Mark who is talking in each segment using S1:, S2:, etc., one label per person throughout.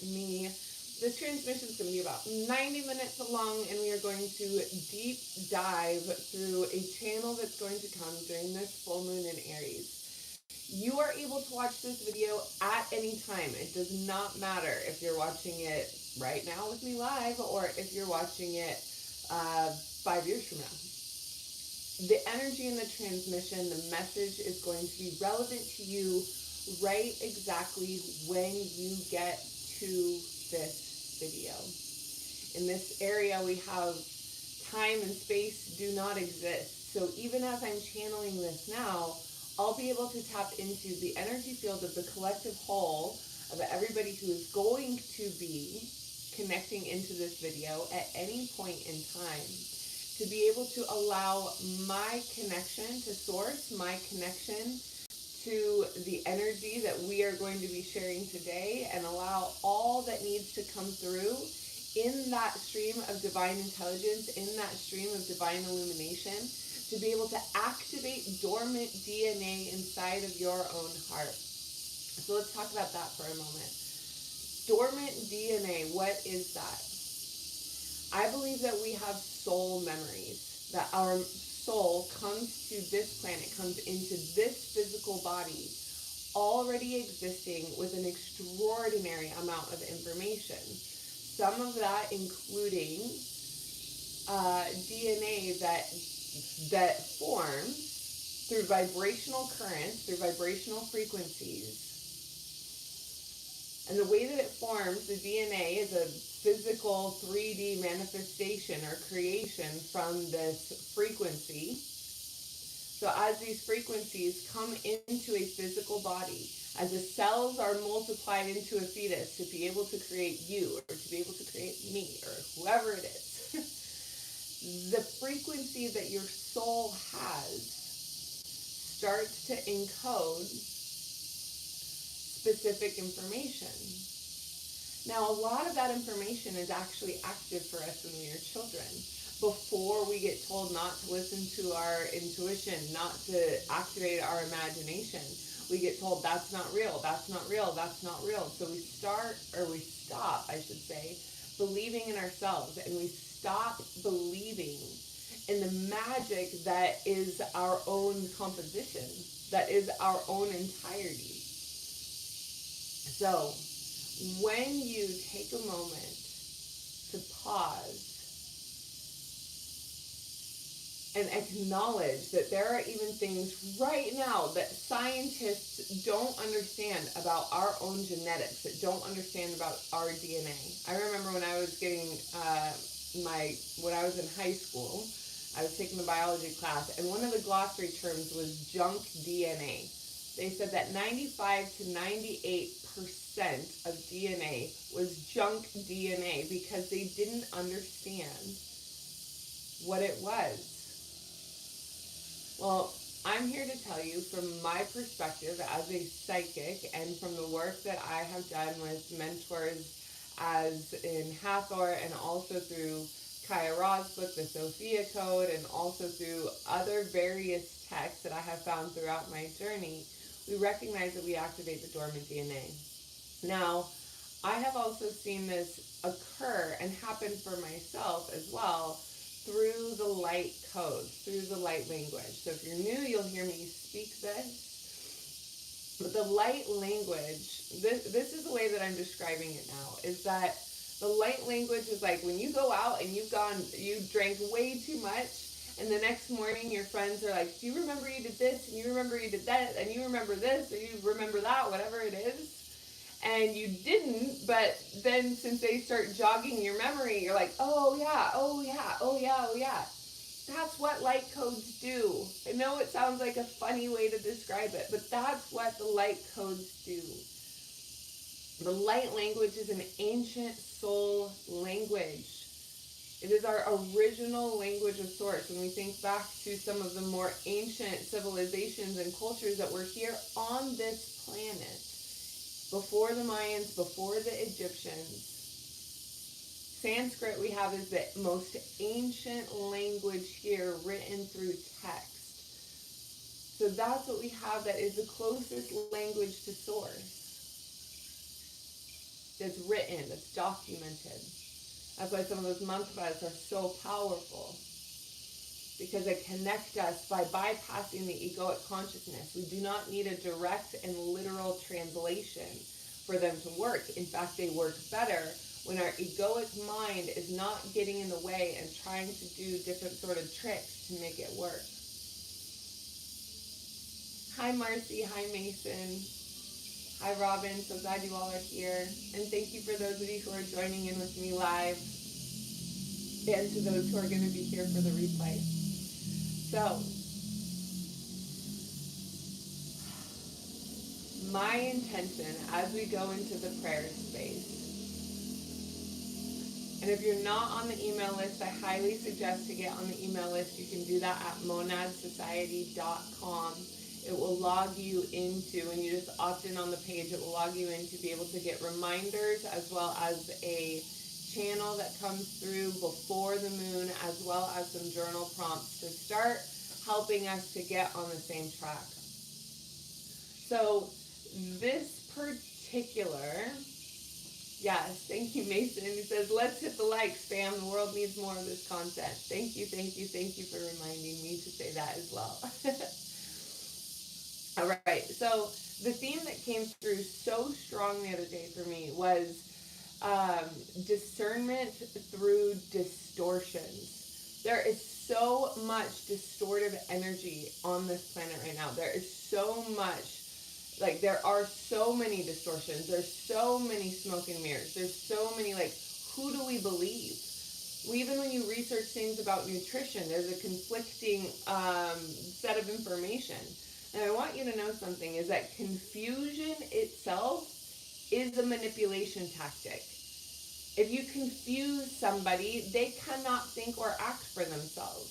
S1: me. This transmission is going to be about 90 minutes long, and we are going to deep dive through a channel that's going to come during this full moon in Aries. You are able to watch this video at any time. It does not matter if you're watching it right now with me live or if you're watching it 5 years from now. The energy in the transmission, the message is going to be relevant to you right exactly when you get to this video. In this area, we have time and space do not exist. So even as I'm channeling this now, I'll be able to tap into the energy field of the collective whole of everybody who is going to be connecting into this video at any point in time, to be able to allow my connection to source, my connection to the energy that we are going to be sharing today, and allow all that needs to come through in that stream of divine intelligence, in that stream of divine illumination, to be able to activate dormant DNA inside of your own heart. So let's talk about that for a moment. Dormant DNA, what is that? I believe that we have soul memories, that our soul comes to this planet, comes into this physical body, already existing with an extraordinary amount of information. Some of that including DNA that forms through vibrational currents, through vibrational frequencies. And the way that it forms, the DNA is a physical 3D manifestation or creation from this frequency. So as these frequencies come into a physical body, as the cells are multiplied into a fetus to be able to create you, or to be able to create me, or whoever it is, the frequency that your soul has starts to encode specific information. Now, a lot of that information is actually active for us when we are children. Before we get told not to listen to our intuition, not to activate our imagination, we get told that's not real, that's not real, that's not real. So we stop, I should say, believing in ourselves, and we stop believing in the magic that is our own composition, that is our own entirety. So, when you take a moment to pause and acknowledge that there are even things right now that scientists don't understand about our own genetics, that don't understand about our DNA. I remember when I was getting when I was in high school, I was taking a biology class, and one of the glossary terms was junk DNA. They said that 95 to 98% of DNA was junk DNA because they didn't understand what it was. Well, I'm here to tell you from my perspective as a psychic, and from the work that I have done with mentors as in Hathor, and also through Kaya Ra's book, The Sophia Code, and also through other various texts that I have found throughout my journey, we recognize that we activate the dormant DNA. Now, I have also seen this occur and happen for myself as well through the light codes, through the light language. So if you're new, you'll hear me speak this. But the light language, this is the way that I'm describing it now, is that the light language is like when you go out and you drank way too much, and the next morning your friends are like, do you remember you did this, and you remember you did that, and you remember this, or you remember that, whatever it is. And you didn't, but then since they start jogging your memory, you're like, oh yeah, oh yeah, oh yeah, oh yeah. That's what light codes do. I know it sounds like a funny way to describe it, but that's what the light codes do. The light language is an ancient soul language. It is our original language of source. When we think back to some of the more ancient civilizations and cultures that were here on this planet, before the Mayans, before the Egyptians, Sanskrit we have is the most ancient language here written through text. So that's what we have that is the closest language to source. that's written, that's documented. That's why some of those mantras are so powerful, because they connect us by bypassing the egoic consciousness. We do not need a direct and literal translation for them to work. In fact, they work better when our egoic mind is not getting in the way and trying to do different sort of tricks to make it work. Hi Marcy, hi Mason, hi Robin, so glad you all are here. And thank you for those of you who are joining in with me live, and to those who are going to be here for the replay. So, my intention as we go into the prayer space, and if you're not on the email list, I highly suggest to get on the email list. You can do that at monadsociety.com. It will log you into, when you just opt in on the page, it will log you in to be able to get reminders, as well as a channel that comes through before the moon, as well as some journal prompts to start helping us to get on the same track. So this particular, yes, thank you, Mason. He says, let's hit the likes, fam. The world needs more of this content. Thank you, thank you, thank you for reminding me to say that as well. All right, so the theme that came through so strong the other day for me was discernment through distortions. There is so much distortive energy on this planet right now. There is so much, like, there are so many distortions. There's so many smoke and mirrors. There's so many, like, who do we believe? Even when you research things about nutrition, there's a conflicting set of information. And I want you to know something, is that confusion itself is a manipulation tactic. If you confuse somebody, they cannot think or act for themselves.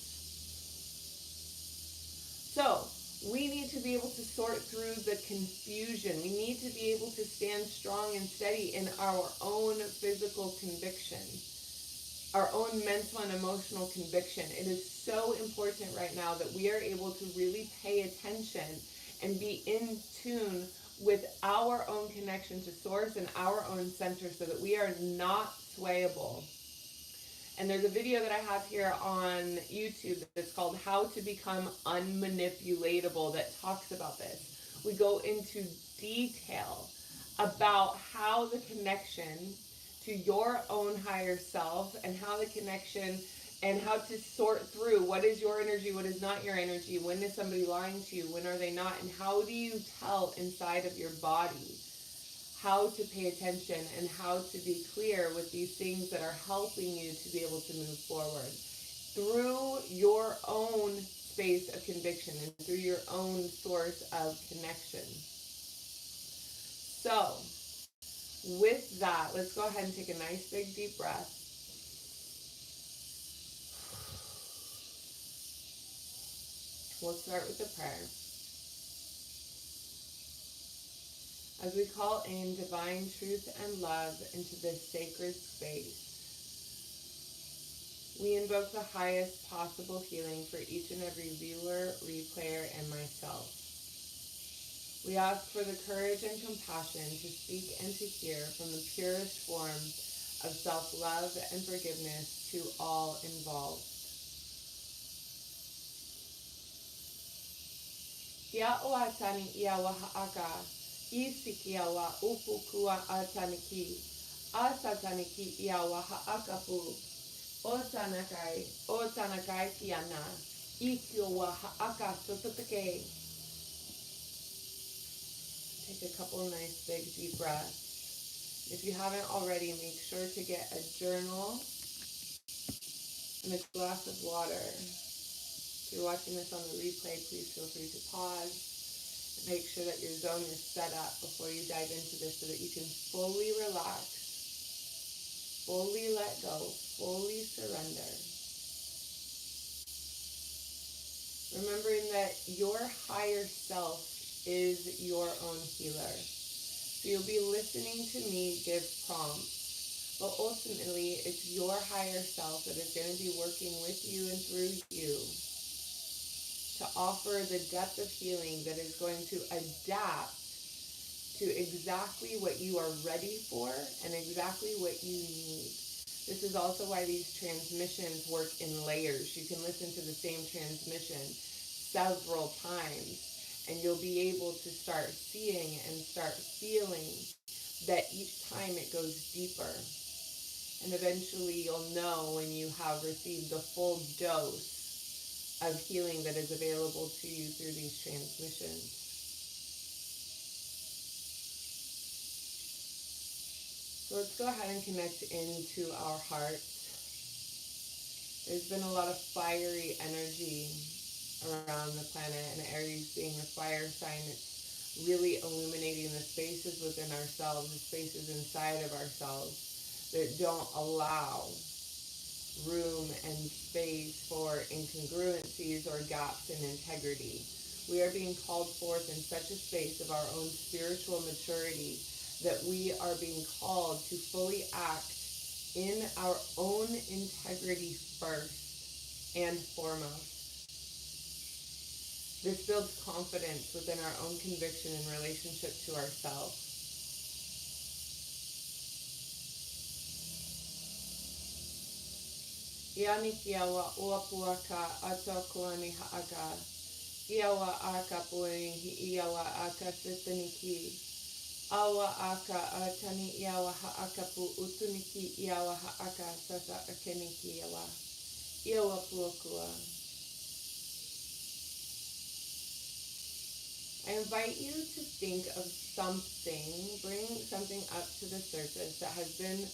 S1: So, we need to be able to sort through the confusion. We need to be able to stand strong and steady in our own physical conviction, our own mental and emotional conviction. It is so important right now that we are able to really pay attention and be in tune with our own connection to source and our own center, so that we are not swayable. And there's a video that I have here on YouTube that's called How to Become Unmanipulatable that talks about this. We go into detail about how the connection to your own higher self, and how the connection and how to sort through what is your energy, what is not your energy, when is somebody lying to you, when are they not, and how do you tell inside of your body how to pay attention and how to be clear with these things that are helping you to be able to move forward through your own space of conviction and through your own source of connection. So, with that, let's go ahead and take a nice big deep breath. We'll start with the prayer. As we call in divine truth and love into this sacred space, we invoke the highest possible healing for each and every viewer, replayer, and myself. We ask for the courage and compassion to speak and to hear from the purest form of self-love and forgiveness to all involved. Ia o atani ia wa ha'aka, isikia wa upukua ataniki, asataniki ia wa ha'akapu, o tanakai kiana, ikio wa ha'aka sototake. Take a couple of nice big deep breaths. If you haven't already, make sure to get a journal and a glass of water. If you're watching this on the replay, please feel free to pause and make sure that your zone is set up before you dive into this, so that you can fully relax, fully let go, fully surrender. Remembering that your higher self is your own healer. So you'll be listening to me give prompts, but ultimately it's your higher self that is going to be working with you and through you to offer the depth of healing that is going to adapt to exactly what you are ready for and exactly what you need. This is also why these transmissions work in layers. You can listen to the same transmission several times, and you'll be able to start seeing and start feeling that each time it goes deeper. And eventually you'll know when you have received the full dose of healing that is available to you through these transmissions. So let's go ahead and connect into our heart. There's been a lot of fiery energy around the planet, and Aries being the fire sign, it's really illuminating the spaces within ourselves, the spaces inside of ourselves that don't allow room and space for incongruencies or gaps in integrity. We are being called forth in such a space of our own spiritual maturity that we are being called to fully act in our own integrity first and foremost. This builds confidence within our own conviction in relationship to ourselves. Yani kiawa uapuaka atakuani haaga. Iawa aka pueni hi iawa aka sitaniki. Awa aka atani iawa haaka pu utuniki iawa haaka sasa akeniki iawa. Iawa puakua. I invite you to think of something, bring something up to the surface that has been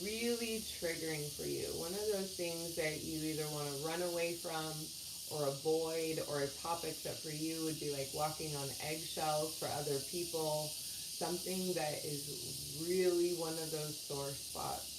S1: really triggering for you. One of those things that you either want to run away from or avoid, or a topic that for you would be like walking on eggshells for other people. Something that is really one of those sore spots.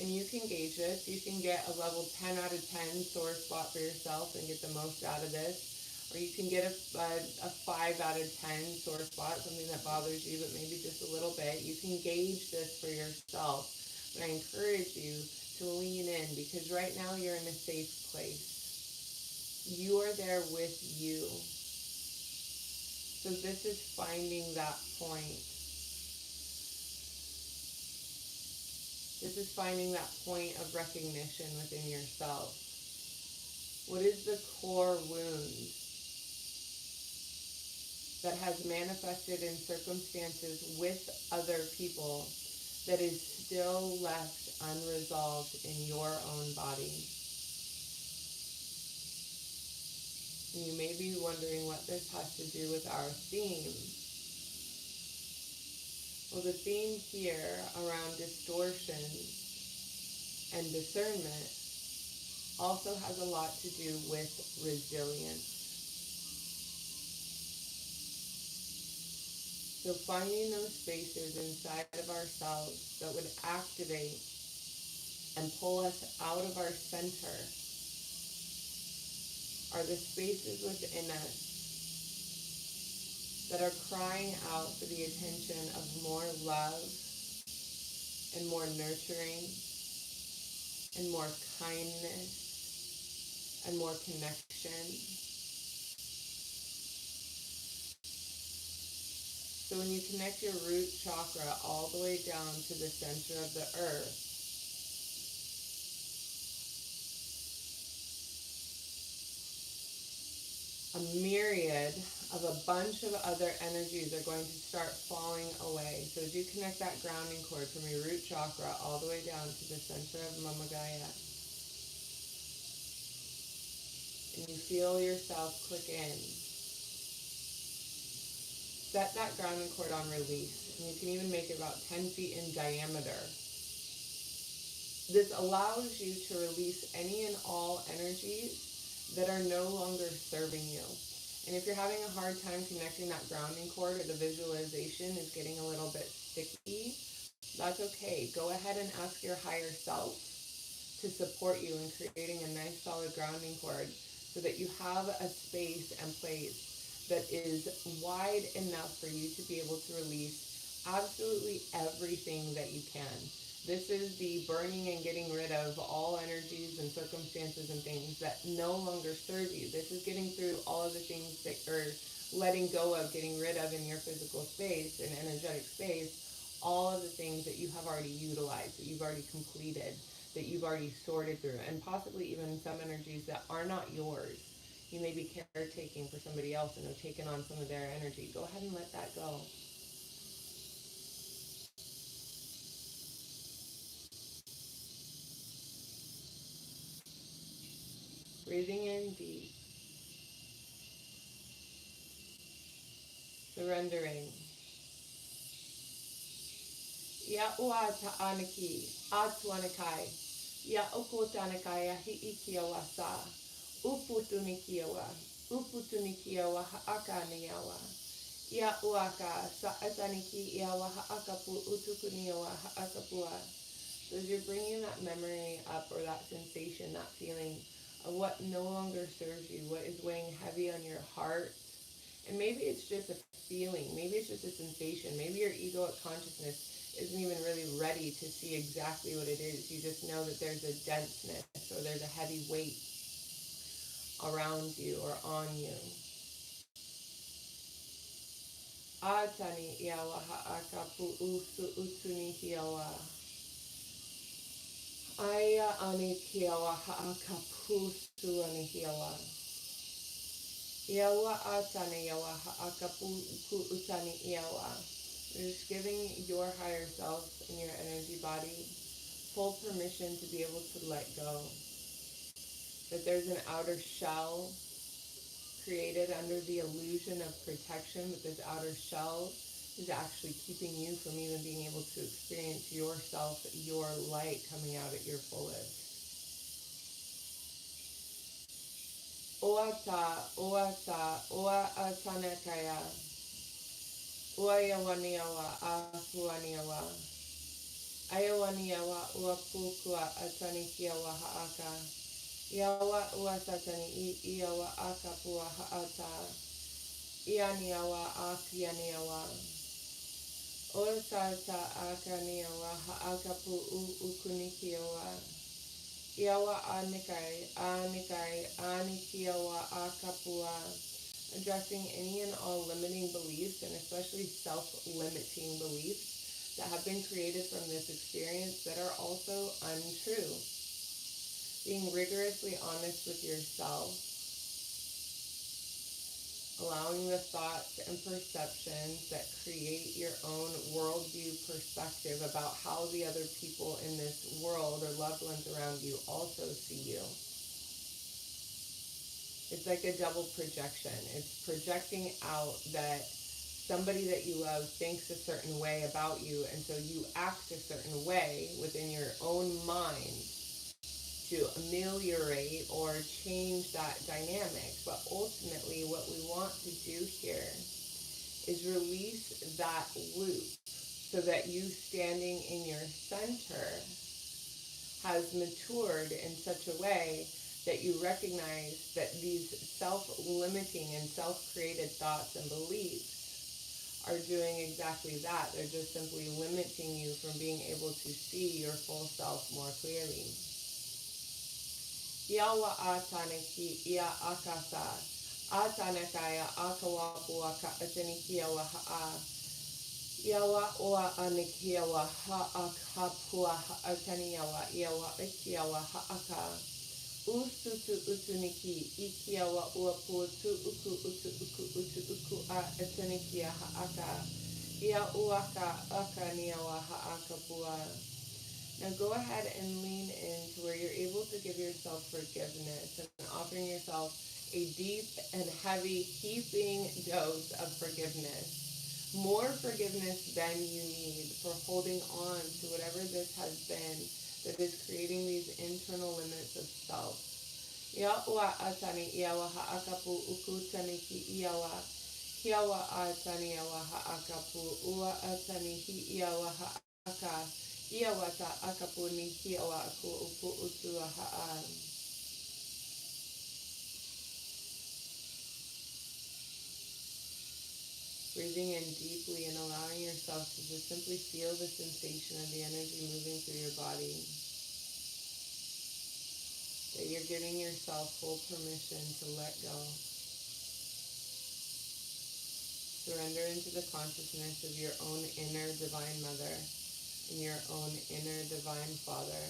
S1: And you can gauge this. You can get a level 10 out of 10 sore spot for yourself and get the most out of this. Or you can get a 5 out of 10 sore spot, something that bothers you, but maybe just a little bit. You can gauge this for yourself. But I encourage you to lean in, because right now you're in a safe place. You are there with you. So this is finding that point. This is finding that point of recognition within yourself. What is the core wound that has manifested in circumstances with other people that is still left unresolved in your own body? And you may be wondering what this has to do with our theme. Well, the theme here around distortion and discernment also has a lot to do with resilience. So finding those spaces inside of ourselves that would activate and pull us out of our center are the spaces within us that are crying out for the attention of more love and more nurturing and more kindness and more connection. So when you connect your root chakra all the way down to the center of the earth, a myriad of a bunch of other energies are going to start falling away. So as you connect that grounding cord from your root chakra all the way down to the center of Mama Gaia, and you feel yourself click in, set that grounding cord on release. And you can even make it about 10 feet in diameter. This allows you to release any and all energies that are no longer serving you. And if you're having a hard time connecting that grounding cord, or the visualization is getting a little bit sticky, that's okay. Go ahead and ask your higher self to support you in creating a nice solid grounding cord so that you have a space and place that is wide enough for you to be able to release absolutely everything that you can. This is the burning and getting rid of all energies and circumstances and things that no longer serve you. This is getting through all of the things that are letting go of, getting rid of in your physical space and energetic space all of the things that you have already utilized, that you've already completed, that you've already sorted through, and possibly even some energies that are not yours. You may be caretaking for somebody else and have taken on some of their energy. Go ahead and let that go. Breathing in deep, surrendering. Ya ua ta'anaki, atuanakai. Ya okotanakai hiikiawasa. Uputunikiawa. Uputunikiawa haakaniawa. Ya uaka sa'ataniki iawa haakapu utukuniawa haakapua. So as you're bringing that memory up, or that sensation, that feeling of what no longer serves you, what is weighing heavy on your heart, and maybe it's just a feeling, maybe it's just a sensation, maybe your egoic consciousness isn't even really ready to see exactly what it is. You just know that there's a denseness or there's a heavy weight around you or on you. Atani iawa haakapu usu utuni hiawa. Aya ani kiawa haakapu su ani hiawa. Iawa atani iawa haakapu utani iawa. You're just giving your higher self and your energy body full permission to be able to let go. That there's an outer shell created under the illusion of protection, but this outer shell is actually keeping you from even being able to experience yourself, your light coming out at your fullest. Oata, oata, oa atanakaya. Uayawaniawa, afuaniawa. Ayawaniawa, uapukua, atanikiawa haaka. Iawa uasatani iawa akapua haata. Ianiawa akianiawa. Osata akaniawa haakapu ukunikiawa. Iawa anikai, anikiawa akapua. Addressing any and all limiting beliefs, and especially self-limiting beliefs that have been created from this experience that are also untrue. Being rigorously honest with yourself, allowing the thoughts and perceptions that create your own worldview perspective about how the other people in this world or loved ones around you also see you. It's like a double projection. It's projecting out that somebody that you love thinks a certain way about you, and so you act a certain way within your own mind to ameliorate or change that dynamic. But ultimately, what we want to do here is release that loop so that you standing in your center has matured in such a way that you recognize that these self-limiting and self-created thoughts and beliefs are doing exactly that. They're just simply limiting you from being able to see your full self more clearly. Iawa ataneki ia akasa. Atanekaya akawapua ka atanikiawa ha'a. Iawa oa anikiawa ha'akapua ha'ataniawa iawa ikiawa ha'aka. Usutu utuniki ikiawa uaputu uku a atanikia ha'aka. Ia uaka akaniawa ha'akapua. Now go ahead and lean into where you're able to give yourself forgiveness and offering yourself a deep and heavy heaping dose of forgiveness. More forgiveness than you need for holding on to whatever this has been that is creating these internal limits of self. Iawa atani iawa ha'akapu ukutani ki iawa. Hiawa atani iawa ha'akapu ua atani hi iawa ha'aka. Iawata akapuni hiawa aku upu utua ha'a. Breathing in deeply and allowing yourself to just simply feel the sensation of the energy moving through your body. That you're giving yourself full permission to let go. Surrender into the consciousness of your own inner divine mother and your own inner divine father.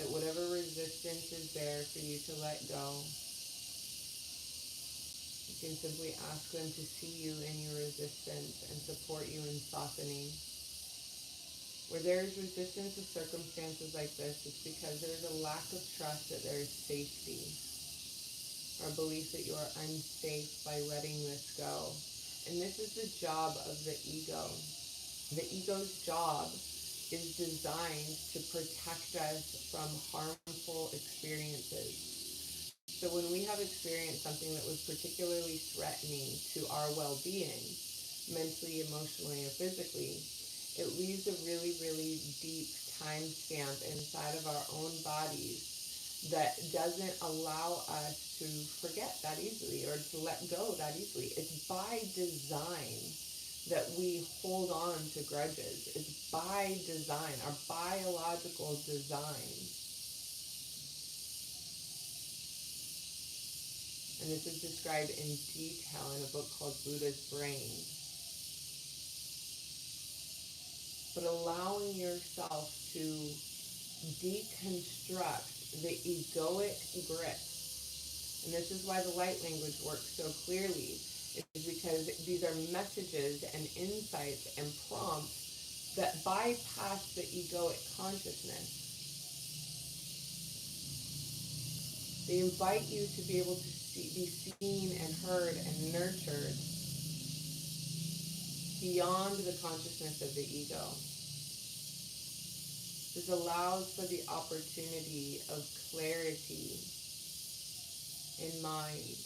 S1: That whatever resistance is there for you to let go, you can simply ask them to see you in your resistance and support you in softening. Where there is resistance to circumstances like this, it's because there is a lack of trust that there is safety, or a belief that you are unsafe by letting this go. And this is the job of the ego. The ego's job is designed to protect us from harmful experiences. So when we have experienced something that was particularly threatening to our well-being, mentally, emotionally, or physically, it leaves a really, really deep timestamp inside of our own bodies that doesn't allow us to forget that easily or to let go that easily. It's by design that we hold on to grudges. It's by design, our biological design. And this is described in detail in a book called Buddha's Brain. But allowing yourself to deconstruct the egoic grip, and this is why the light language works so clearly, is because these are messages and insights and prompts that bypass the egoic consciousness. They invite you to be able to be seen and heard and nurtured beyond the consciousness of the ego. This allows for the opportunity of clarity in mind.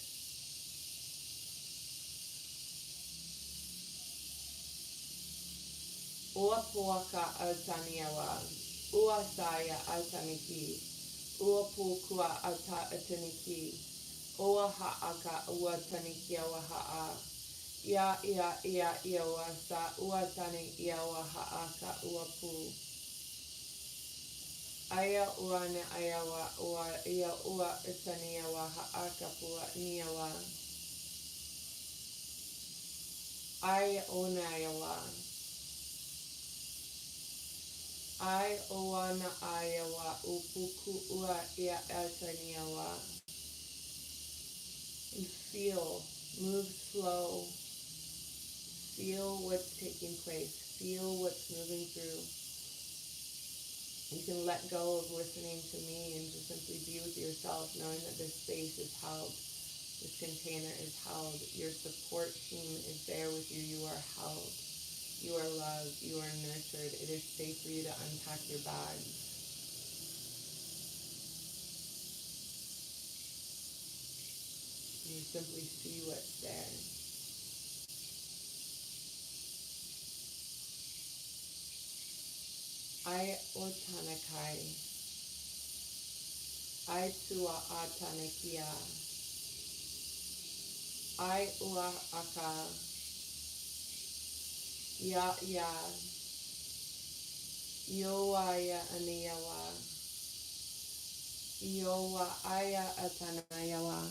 S1: Ua puaka ataniawa, ua saya ataniki, ua pukua ata ataniki, ua haaka ua tanikiawa haa. Ia iawa sa ua tani iawa haaka ua pu. Aya uane ayawa ua ia ua taniawa haaka pua niawa. Ai onayawa. Ai oana ayawa upuku ua ia ataniawa. And feel, move slow. Feel what's taking place. Feel what's moving through. You can let go of listening to me and just simply be with yourself, knowing that this space is held. This container is held. Your support team is there with you. You are held. You are loved. You are nurtured. It is safe for you to unpack your bags. You simply see what's there. Ai otanakai. Ai tua atanakia. Ai ua aka. Ya. Yoa ya aniawa. Yoa aya atanayawa.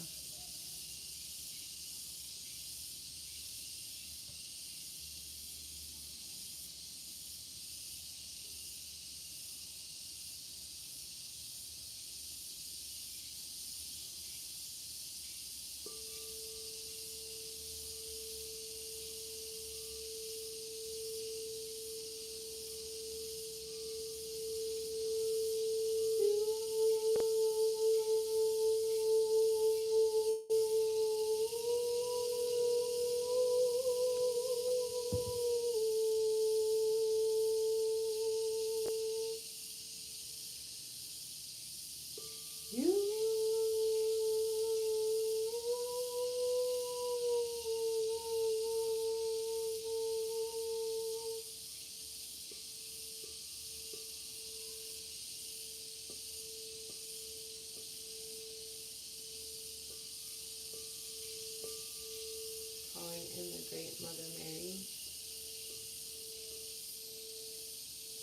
S1: Calling in the great Mother Mary.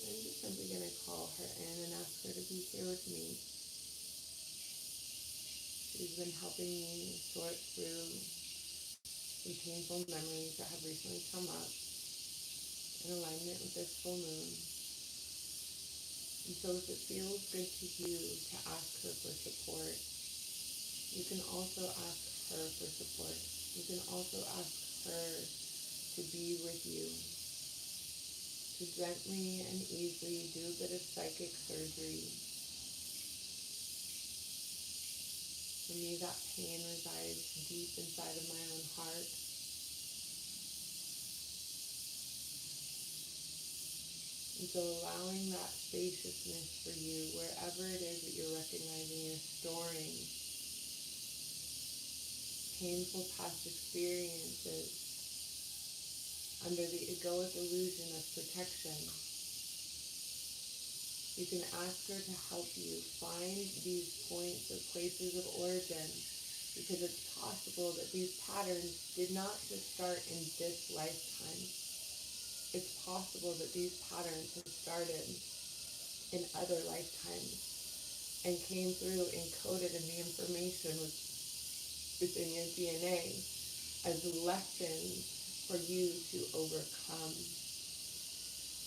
S1: I'm just simply going to call her in and ask her to be here with me. She's been helping me sort through some painful memories that have recently come up in alignment with this full moon. And so if it feels good to you to ask her for support, you can also ask her for support. You can also ask her to be with you, to gently and easily do a bit of psychic surgery. For me, that pain resides deep inside of my own heart. And so allowing that spaciousness for you, wherever it is that you're recognizing you're storing painful past experiences under the egoic illusion of protection, you can ask her to help you find these points or places of origin, because it's possible that these patterns did not just start in this lifetime. It's possible that these patterns have started in other lifetimes and came through encoded in the information within your DNA as lessons for you to overcome.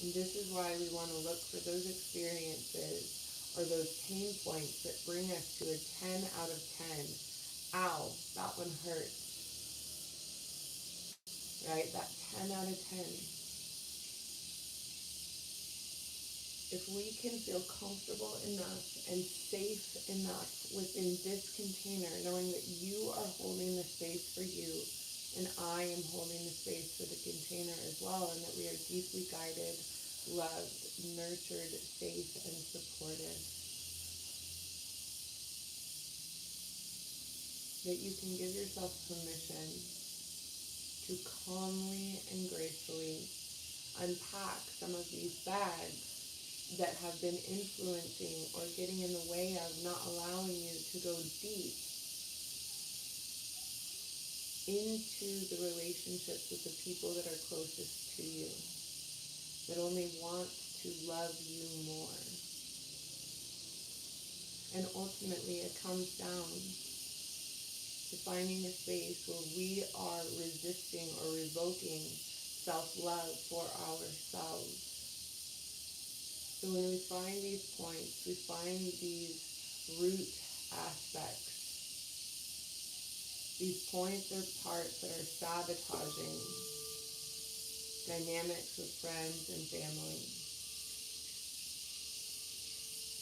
S1: And this is why we want to look for those experiences or those pain points that bring us to a 10 out of 10. Ow, that one hurts. Right? That 10 out of 10. If we can feel comfortable enough and safe enough within this container, knowing that you are holding the space for you, and I am holding the space for the container as well, and that we are deeply guided, loved, nurtured, safe, and supported. That you can give yourself permission to calmly and gracefully unpack some of these bags that have been influencing or getting in the way of not allowing you to go deep into the relationships with the people that are closest to you, that only want to love you more. And ultimately it comes down to finding a space where we are resisting or revoking self-love for ourselves. So when we find these points, we find these root aspects. These points are parts that are sabotaging dynamics with friends and family,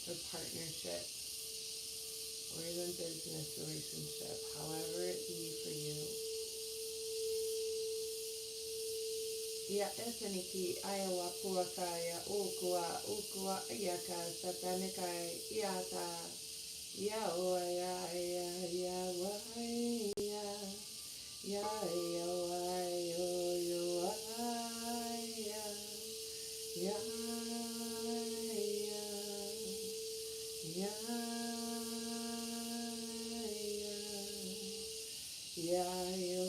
S1: or partnerships, or even business relationship, however it be for you. Ya eseniki ayawa puakaya ukua yaka satanikai yata ya oya ya ya ya ya ya yo ya ya ya ya yo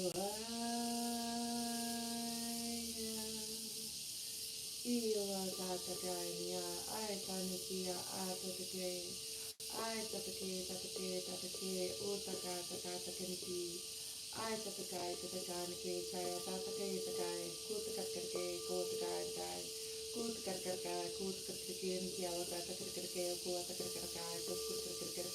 S1: Iwa tatakanya I tanikia atatake I tatake utaka takakaniki I tatakaniki kaya takai kutakakarke kutakakai kutakakarka nikiawa tatakarke kutakakarkai kutakakarka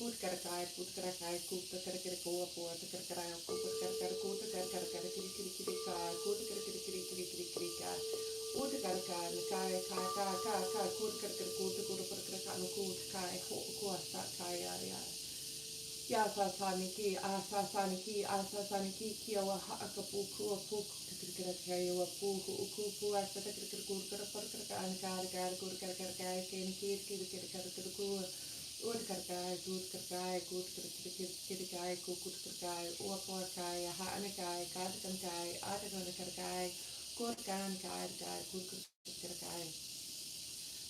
S1: Putkarkai, putkarkai, kutakarakarikoa, puatakarai, kutakarakai, kutakarakai, kutakarakai, utakarai, nakai, kai, kai, kai, kai, kutakarakai, kutakarakai, kutakai, kuasakai, ya sasaniki, asasaniki, kiawa haakapu, kua puku, takarakai, wapuku, ukupu, asatakarakarakai, kutakarakai, nakai, kutakarakai, keniki, kutakarakai, Urkarkai, Gutkarkai, Gutkirkai, Kukutkarkai, Uaporkai, Haanakai, Kadkankai, Atakankarkai, Kurkankai, Kukutkarkai.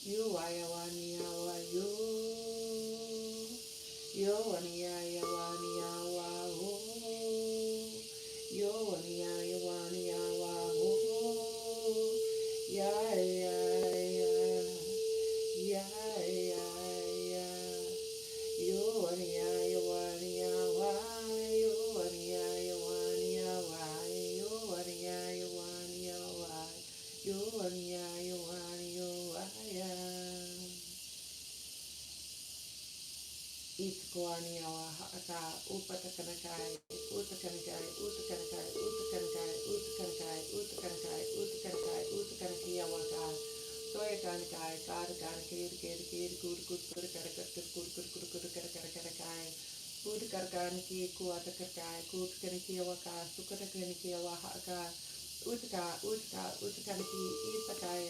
S1: You ayawaniawa, you aniayawaniawa, you aniayawaniawa, ya ya ya ya ya ya. You aniayawaniawa, you aniayawaniawa, you aniayawaniawa, you aniayawaniawa. Itkoaniawa haka upatakanakai utakanakai utakanakai utakanakai utakanakai utakanakai utakanakai utakanakiawaka soyakanakai kadakanakai kid good udkarkaniki kuatakakai kutkanakiawaka sukatakakiawa haka utka utakaniki itakai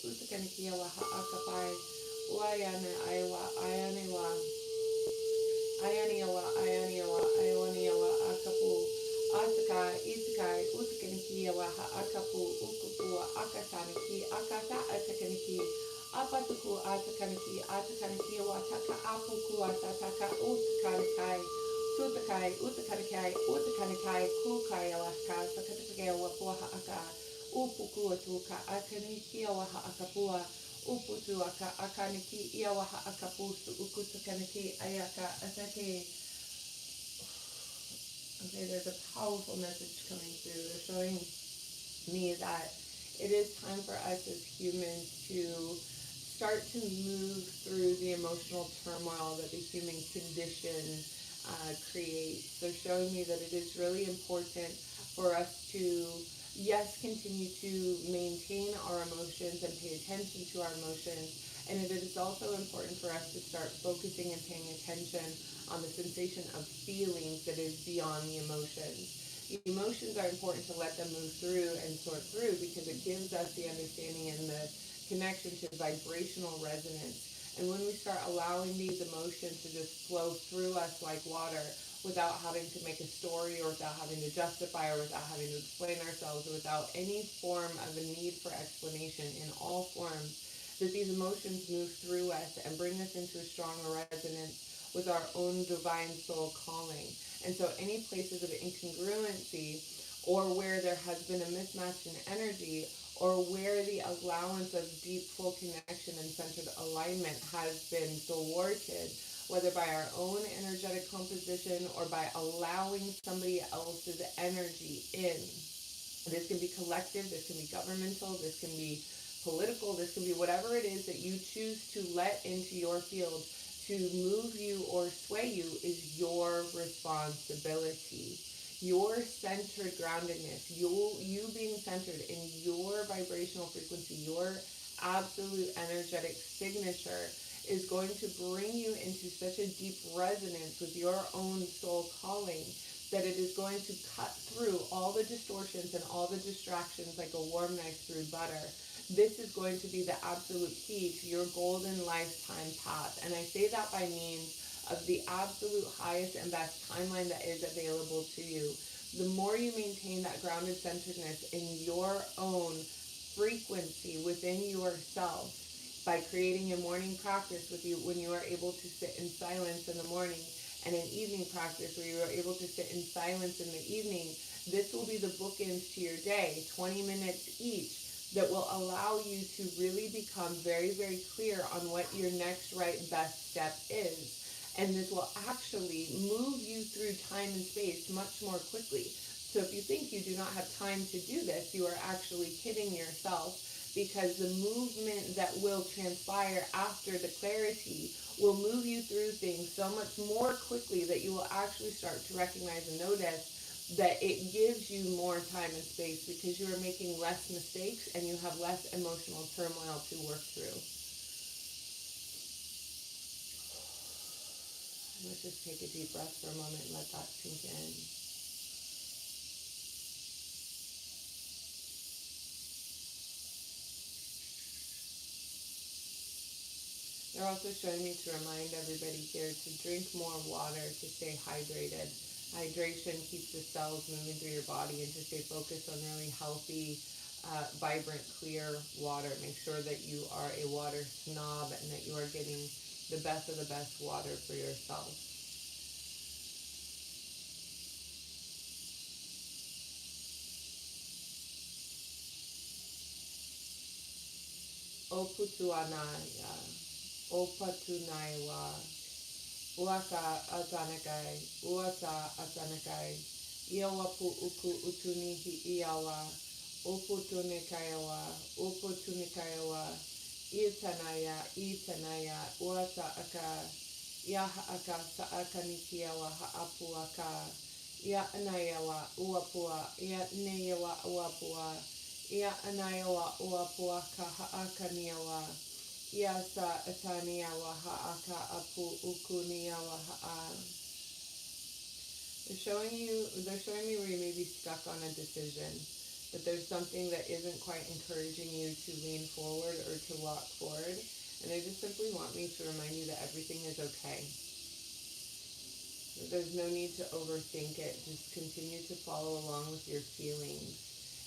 S1: utakanakiawa hakapai Wayana Ayanewa Ioniawa, Akapu, Atakai, Itakai, Utakanikiawa, Akapu, Ukupua, Akataniki, Akata, Atakaniki, Apatuku, Atakanikiawa, Taka, Apuku, Ataka, Utakanikai, Utakanikai, Kukaiawaka, Sakatakawa, Puaha, Upuku, Tuka, Akanikiawa, Akapua. Uputu akaniki iawaha akapusu ukutukaniki ayaka atake. Okay, there's a powerful message coming through. They're showing me that it is time for us as humans to start to move through the emotional turmoil that the human condition creates. They're showing me that it is really important for us to yes, continue to maintain our emotions and pay attention to our emotions. And it is also important for us to start focusing and paying attention on the sensation of feelings that is beyond the emotions. The emotions are important to let them move through and sort through because it gives us the understanding and the connection to vibrational resonance. And when we start allowing these emotions to just flow through us like water, without having to make a story or without having to justify or without having to explain ourselves or without any form of a need for explanation in all forms, that these emotions move through us and bring us into a stronger resonance with our own divine soul calling. And so any places of incongruency or where there has been a mismatch in energy or where the allowance of deep full connection and centered alignment has been thwarted, whether by our own energetic composition or by allowing somebody else's energy in. This can be collective, this can be governmental, this can be political, this can be whatever it is that you choose to let into your field to move you or sway you is your responsibility. Your centered groundedness, you being centered in your vibrational frequency, your absolute energetic signature is going to bring you into such a deep resonance with your own soul calling that it is going to cut through all the distortions and all the distractions like a warm knife through butter. This is going to be the absolute key to your golden lifetime path. And I say that by means of the absolute highest and best timeline that is available to you. The more you maintain that grounded centeredness in your own frequency within yourself, by creating a morning practice with you when you are able to sit in silence in the morning and an evening practice where you are able to sit in silence in the evening, this will be the bookends to your day, 20 minutes each, that will allow you to really become very, very clear on what your next right best step is. And this will actually move you through time and space much more quickly. So if you think you do not have time to do this, you are actually kidding yourself, because the movement that will transpire after the clarity will move you through things so much more quickly that you will actually start to recognize and notice that it gives you more time and space because you are making less mistakes and you have less emotional turmoil to work through. Let's just take a deep breath for a moment and let that sink in. They're also showing me to remind everybody here to drink more water to stay hydrated. Hydration keeps the cells moving through your body, and to stay focused on really healthy, vibrant, clear water. Make sure that you are a water snob and that you are getting the best of the best water for yourself. Oputuanaya, Opatunaiwa, Uaka Atanakai, Uasa Atanakai, Iawapu Uku Utunihi Iawa, Uputunikayawa, Uputunikayawa, Itanaya, Itanaya, Uasa Aka, Yaha Aka Saakanikiawa Haapuaka, Ya Anayawa, Uapua, Ya Neyawa, Uapua, Ya Anayawa, Uapuaka Haakaniawa, Yasa Ataniawa Haaka Apu Ukuniawa Haa. They're showing me where you may be stuck on a decision, that there's something that isn't quite encouraging you to lean forward or to walk forward, and they just simply want me to remind you that everything is okay. That there's no need to overthink it. Just continue to follow along with your feelings.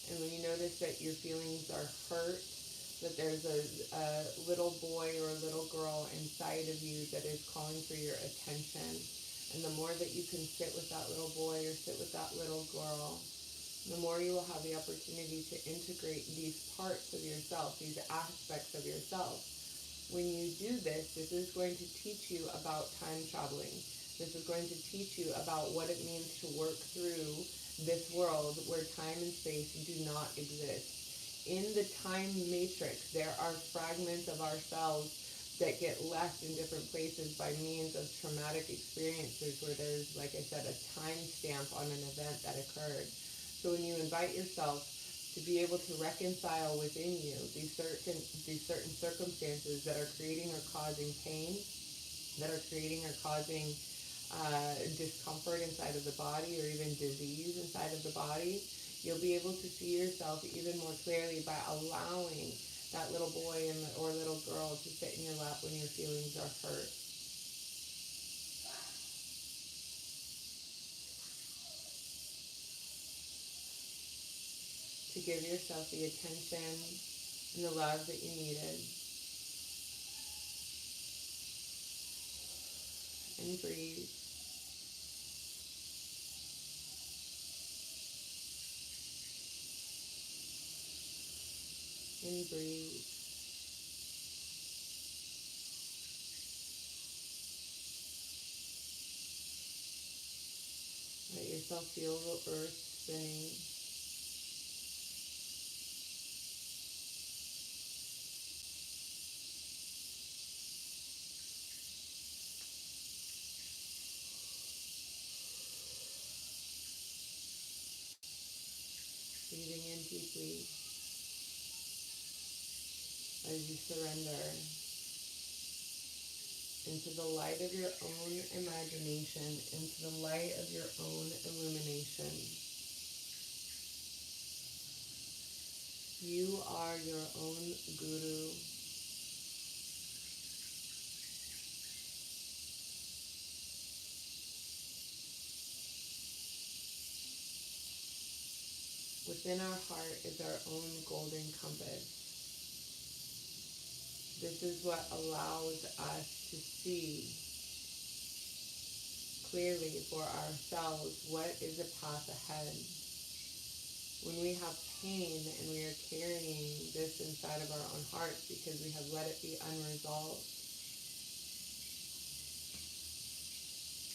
S1: And when you notice that your feelings are hurt, that there's a little boy or a little girl inside of you that is calling for your attention. And the more that you can sit with that little boy or sit with that little girl, the more you will have the opportunity to integrate these parts of yourself, these aspects of yourself. When you do this, this is going to teach you about time traveling. This is going to teach you about what it means to work through this world where time and space do not exist. In the time matrix, there are fragments of ourselves that get left in different places by means of traumatic experiences where there's, like I said, a time stamp on an event that occurred. So when you invite yourself to be able to reconcile within you these certain circumstances that are creating or causing pain, that are creating or causing discomfort inside of the body or even disease inside of the body, you'll be able to see yourself even more clearly by allowing that little boy or little girl to sit in your lap when your feelings are hurt. To give yourself the attention and the love that you needed. And breathe. And breathe. Let yourself feel the earth spinning. Breathing in deeply as you surrender into the light of your own imagination, into the light of your own illumination. You are your own guru. Within our heart is our own golden compass. This is what allows us to see clearly for ourselves what is the path ahead. When we have pain and we are carrying this inside of our own hearts because we have let it be unresolved,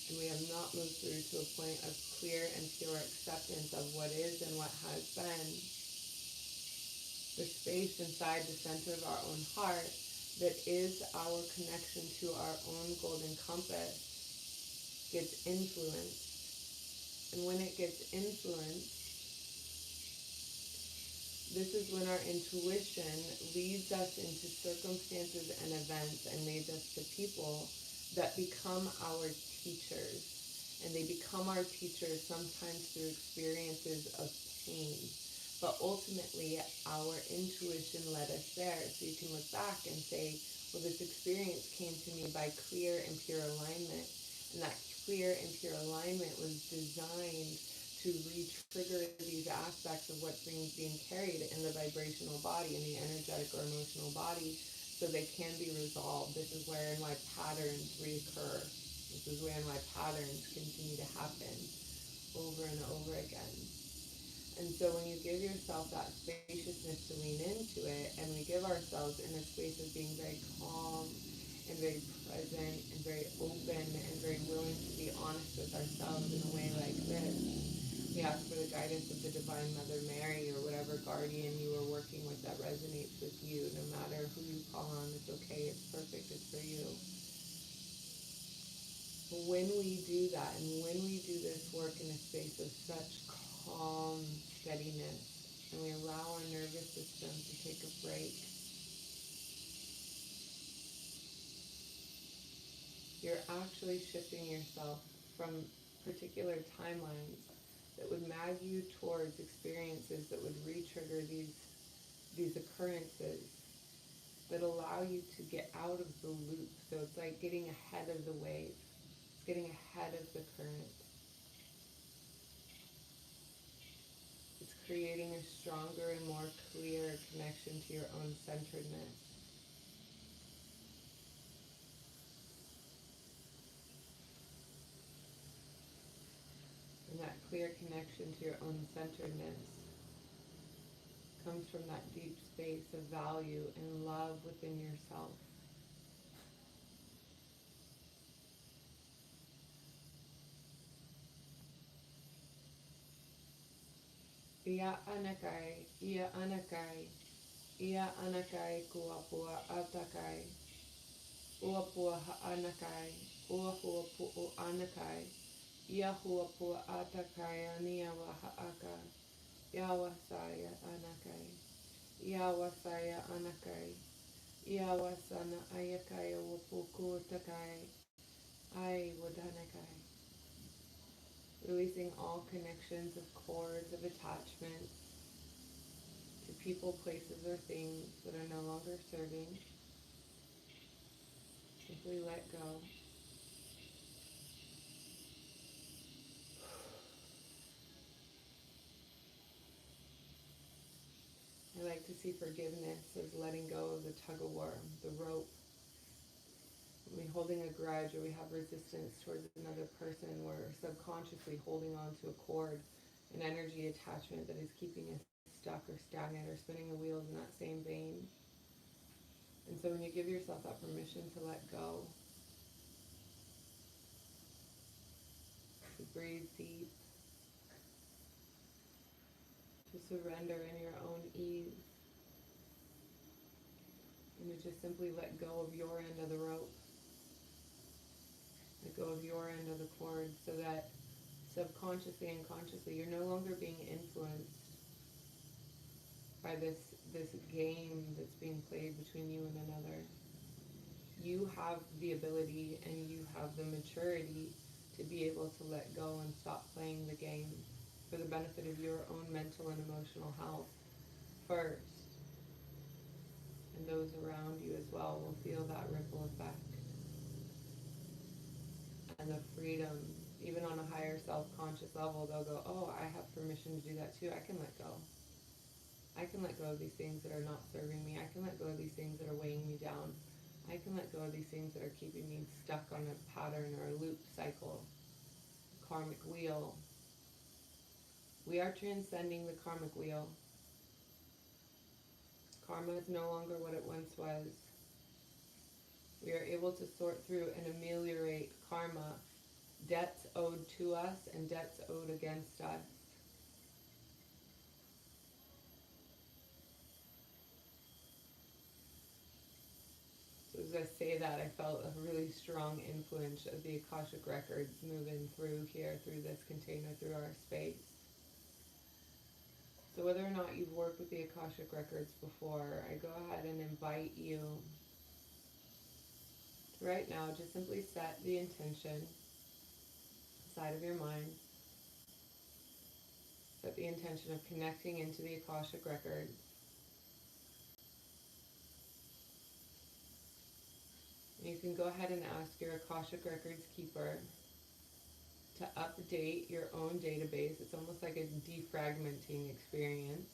S1: and we have not moved through to a point of clear and pure acceptance of what is and what has been, the space inside the center of our own heart that is our connection to our own golden compass gets influenced. And when it gets influenced, this is when our intuition leads us into circumstances and events and leads us to people that become our teachers. And they become our teachers sometimes through experiences of pain, But ultimately, our intuition led us there. So you can look back and say, well, this experience came to me by clear and pure alignment. And that clear and pure alignment was designed to re-trigger these aspects of what's being carried in the vibrational body, in the energetic or emotional body, so they can be resolved. This is where and why patterns reoccur. This is where and why patterns continue to happen over and over again. And so when you give yourself that spaciousness to lean into it, and we give ourselves in a space of being very calm and very present and very open and very willing to be honest with ourselves in a way like this, we ask for the guidance of the Divine Mother Mary or whatever guardian you are working with that resonates with you. No matter who you call on, it's okay, it's perfect, it's for you. When we do that, and when we do this work in a space of such calm steadiness, and we allow our nervous system to take a break, you're actually shifting yourself from particular timelines that would mag you towards experiences that would re-trigger these occurrences that allow you to get out of the loop. So it's like getting ahead of the wave, getting ahead of the current. It's creating a stronger and more clear connection to your own centeredness. And that clear connection to your own centeredness comes from that deep space of value and love within yourself. Ia anakai, ia anakai, ia anakai kuapua atakai, uapua anakai, uahuapu anakai, ia huapua atakai ania wahaaka, Yawasaya anakai, Yawasaya anakai, Yawasana ayakaya wapuku takai, I wadanakai. Releasing all connections of cords of attachment to people, places, or things that are no longer serving. Simply let go. I like to see forgiveness as letting go of the tug-of-war, the rope. When we're holding a grudge or we have resistance towards another person, we're subconsciously holding on to a cord, an energy attachment that is keeping us stuck or stagnant or spinning the wheels in that same vein. And so when you give yourself that permission to let go, to breathe deep, to surrender in your own ease, and to just simply let go of your end of the rope, let go of your end of the cord, so that subconsciously and consciously you're no longer being influenced by this game that's being played between you and another. You have the ability and you have the maturity to be able to let go and stop playing the game for the benefit of your own mental and emotional health first. And those around you as well will feel that ripple effect. And the freedom, even on a higher self-conscious level, they'll go, oh, I have permission to do that too. I can let go. I can let go of these things that are not serving me. I can let go of these things that are weighing me down. I can let go of these things that are keeping me stuck on a pattern or a loop cycle, karmic wheel. We are transcending the karmic wheel. Karma is no longer what it once was. We are able to sort through and ameliorate karma, debts owed to us and debts owed against us. So as I say that, I felt a really strong influence of the Akashic Records moving through here, through this container, through our space. So whether or not you've worked with the Akashic Records before, I go ahead and invite you to right now just simply set the intention inside of your mind Set the intention of connecting into the Akashic record. You can go ahead and ask your Akashic Records keeper to update your own database. It's almost like a defragmenting experience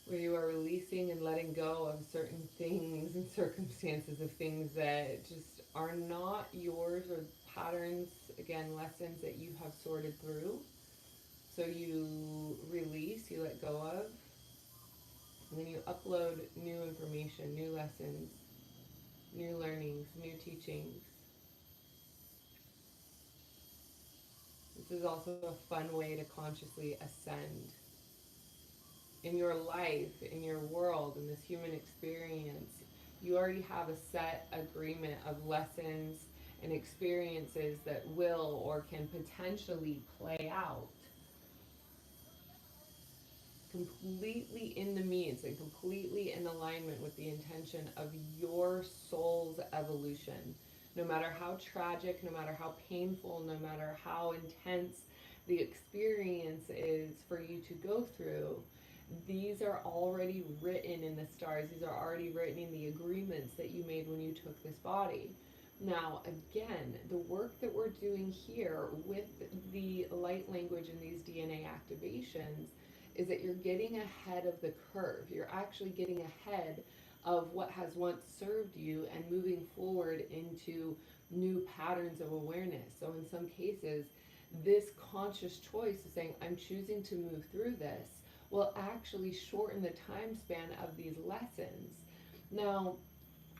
S1: where you are releasing and letting go of certain things and circumstances of things that just are not yours, or patterns, again, lessons that you have sorted through. So you release, you let go of, and then you upload new information, new lessons, new learnings, new teachings. This is also a fun way to consciously ascend in your life, in your world, in this human experience. You already have a set agreement of lessons and experiences that will or can potentially play out completely in the means and completely in alignment with the intention of your soul's evolution. No matter how tragic, no matter how painful, no matter how intense the experience is for you to go through, these are already written in the stars. These are already written in the agreements that you made when you took this body. Now, again, the work that we're doing here with the light language and these DNA activations is that you're getting ahead of the curve. You're actually getting ahead of what has once served you and moving forward into new patterns of awareness. So in some cases, this conscious choice of saying, I'm choosing to move through this, will actually shorten the time span of these lessons. Now,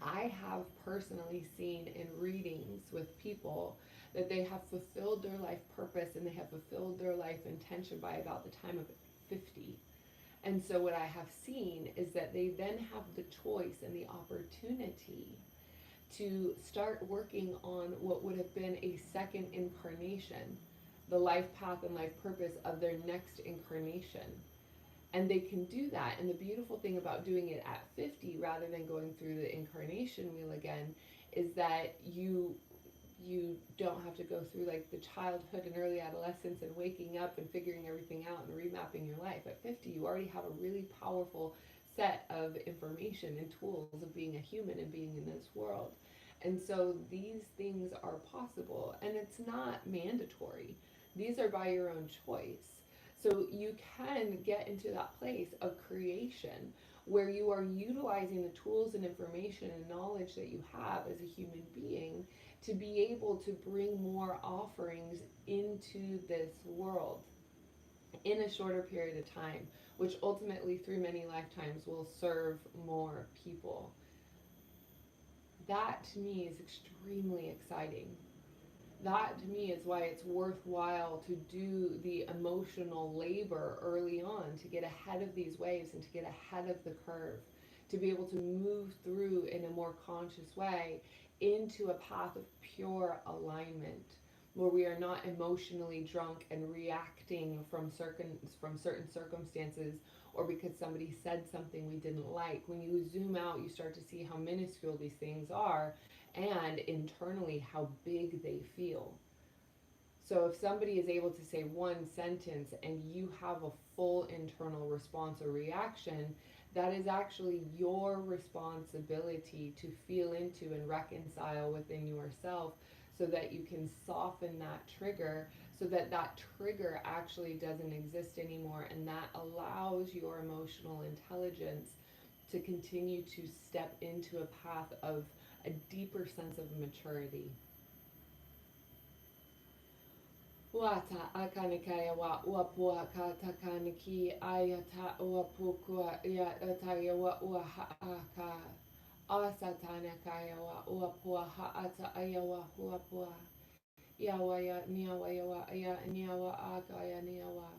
S1: I have personally seen in readings with people that they have fulfilled their life purpose and they have fulfilled their life intention by about the time of 50. And so what I have seen is that they then have the choice and the opportunity to start working on what would have been a second incarnation, the life path and life purpose of their next incarnation. And they can do that. And the beautiful thing about doing it at 50 rather than going through the incarnation wheel again is that you don't have to go through like the childhood and early adolescence and waking up and figuring everything out and remapping your life. At 50, you already have a really powerful set of information and tools of being a human and being in this world. And so these things are possible, and it's not mandatory. These are by your own choice. So you can get into that place of creation where you are utilizing the tools and information and knowledge that you have as a human being to be able to bring more offerings into this world in a shorter period of time, which ultimately through many lifetimes will serve more people. That to me is extremely exciting. That to me is why it's worthwhile to do the emotional labor early on to get ahead of these waves and to get ahead of the curve, to be able to move through in a more conscious way into a path of pure alignment where we are not emotionally drunk and reacting from certain circumstances or because somebody said something we didn't like. When you zoom out, you start to see how minuscule these things are and internally how big they feel. So if somebody is able to say one sentence and you have a full internal response or reaction, that is actually your responsibility to feel into and reconcile within yourself so that you can soften that trigger, so that that trigger actually doesn't exist anymore, and that allows your emotional intelligence to continue to step into a path of a deeper sense of maturity. Wata akanikaya wa wapua katakaniki ayata wapukua ya ataya wa uahaka asatanakaya wa wapua haata ayawa wapua yawaya niawaya wa ya niawa akaya niawa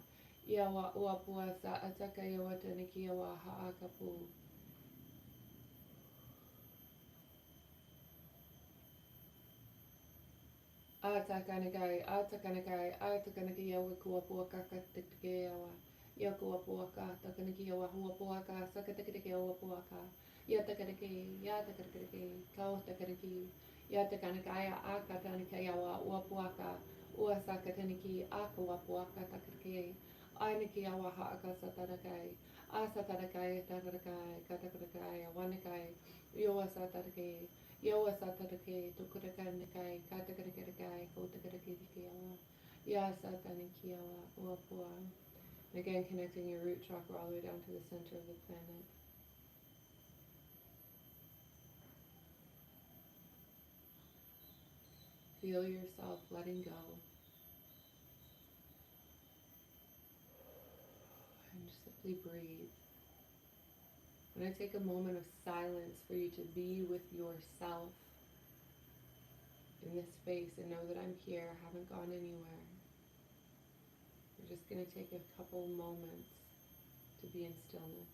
S1: yawa wapua sa atakaya watanikia wa haakapu. Atakanakai, Atakanakia, Wakuapuaka, Tikawa, Yakuapuaka, Takanakia, Wahuapuaka, Sakatakakia, Wapuaka, Yatakanaki, Yatakanaki, Kautakaki, Yatakanakaya, Akatanakaya, Wapuaka, Ua sakataniki akawapuaka takarike. Ainiki awaha akasatarakai. Asatarakai tatarakai katakarakai awanakai. Yoa satarake. Yoa satarake tukarakandakai katakarakai kotakarakai awa. Ya sataniki awa uapua. And again, connecting your root chakra all the way down to the center of the planet. Feel yourself letting go. And just simply breathe. I'm going to take a moment of silence for you to be with yourself in this space and know that I'm here, I haven't gone anywhere. We're just going to take a couple moments to be in stillness.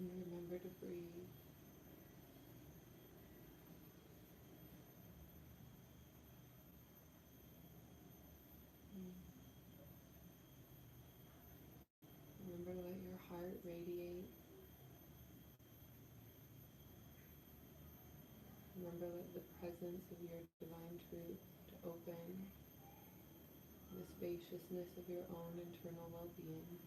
S1: And remember to breathe. Remember to let your heart radiate. Remember let the presence of your divine truth to open the spaciousness of your own internal well-being.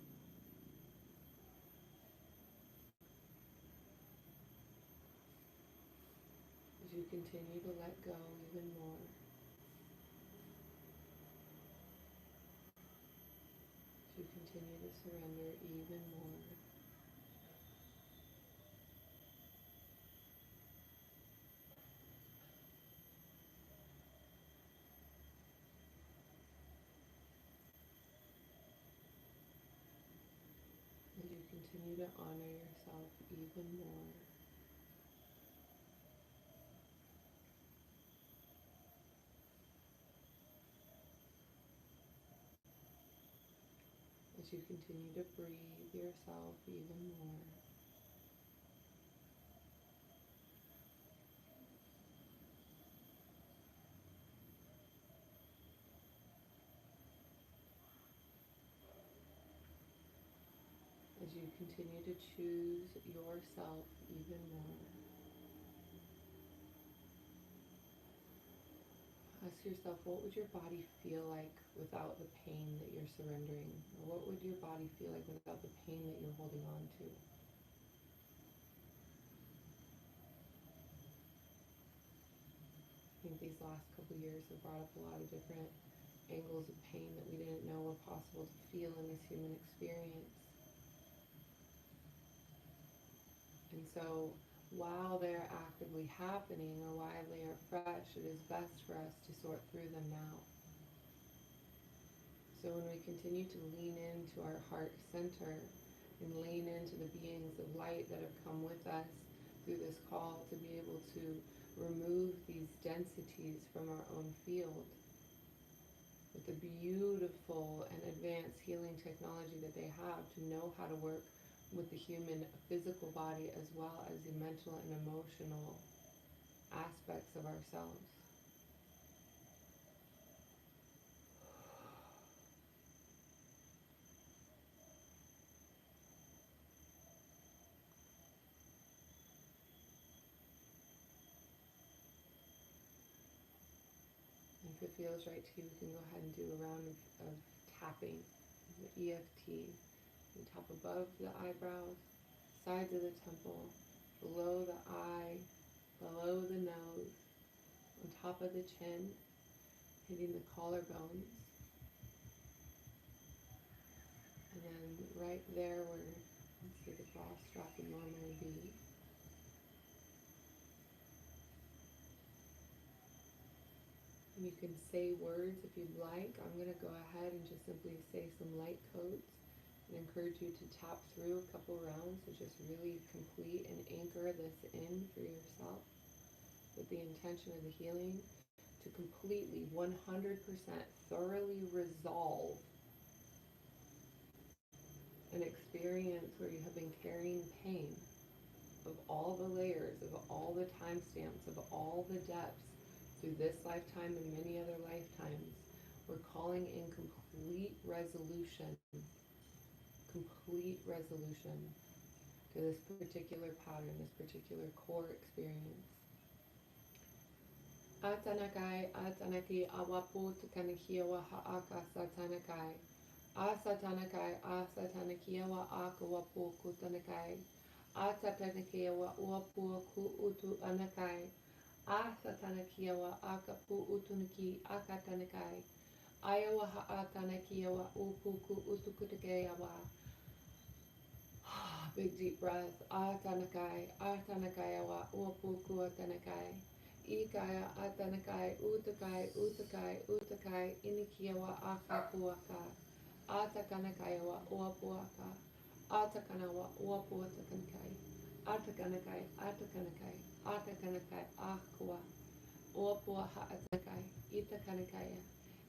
S1: As you continue to let go even more, as you continue to surrender even more, as you continue to honor yourself even more. As you continue to breathe yourself even more. As you continue to choose yourself even more. Ask yourself, what would your body feel like without the pain that you're surrendering? Or what would your body feel like without the pain that you're holding on to? I think these last couple years have brought up a lot of different angles of pain that we didn't know were possible to feel in this human experience. And so while they're actively happening or while they are fresh, it is best for us to sort through them now. So when we continue to lean into our heart center and lean into the beings of light that have come with us through this call to be able to remove these densities from our own field with the beautiful and advanced healing technology that they have to know how to work with the human physical body as well as the mental and emotional aspects of ourselves. And if it feels right to you, we can go ahead and do a round of tapping, the EFT. You tap above the eyebrows, sides of the temple, below the eye, below the nose, on top of the chin, hitting the collarbones, And then right there where, let's see, the bra strap would normally be. And you can say words if you'd like. I'm going to go ahead and just simply say some light codes and encourage you to tap through a couple rounds to just really complete and anchor this in for yourself with the intention of the healing to completely 100% thoroughly resolve an experience where you have been carrying pain of all the layers, of all the timestamps, of all the depths through this lifetime and many other lifetimes. We're calling in complete resolution to this particular pattern, this particular core experience. Atanakai, Atanaki, Awapu, Tukanakiawa, Haaka, Satanakai. Asatanakai, Asatanakiawa, Akawapu, Kutanakai. Atatanakiawa, Uapu, Kuutu, Anakai. Asatanakiawa, Akapu, Utunaki, Akatanakai. Ayawa, Haatanakiawa, Upuku, Utukutakayawa. Big deep breath. Atanakai, Atanakayawa, Uapuku, Atanakai. Ikaya, Atanakai, Utakai, Utakai, Utakai, Inikiawa, Akapuaka. Atakanakayawa, Uapuaka. Atakanawa, Uapuatakakai. Atakanakai, Atakanakai, Atakanakai, Akua. Uapuaha Atanakai, Itakanakaya.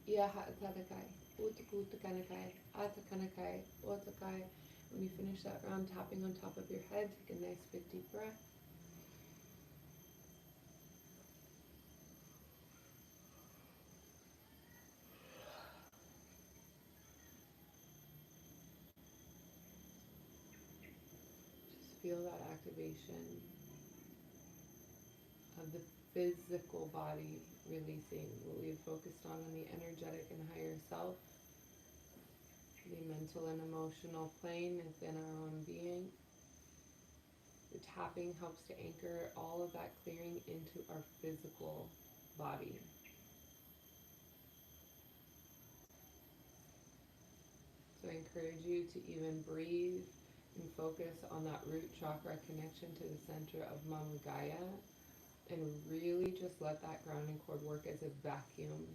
S1: Iaha Atanakai, Utakutakanakai, Atakanakai, Otakai. When you finish that round, tapping on top of your head, take a nice big deep breath. Just feel that activation of the physical body releasing what we have focused on the energetic and higher self, the mental and emotional plane within our own being. The tapping helps to anchor all of that clearing into our physical body. So I encourage you to even breathe and focus on that root chakra connection to the center of Mama Gaia, and really just let that grounding cord work as a vacuum.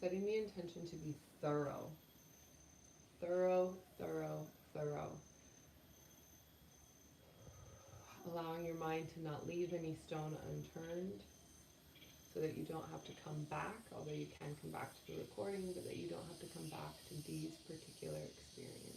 S1: Setting the intention to be thorough. Thorough, thorough, thorough. Allowing your mind to not leave any stone unturned so that you don't have to come back, although you can come back to the recording, but that you don't have to come back to these particular experiences.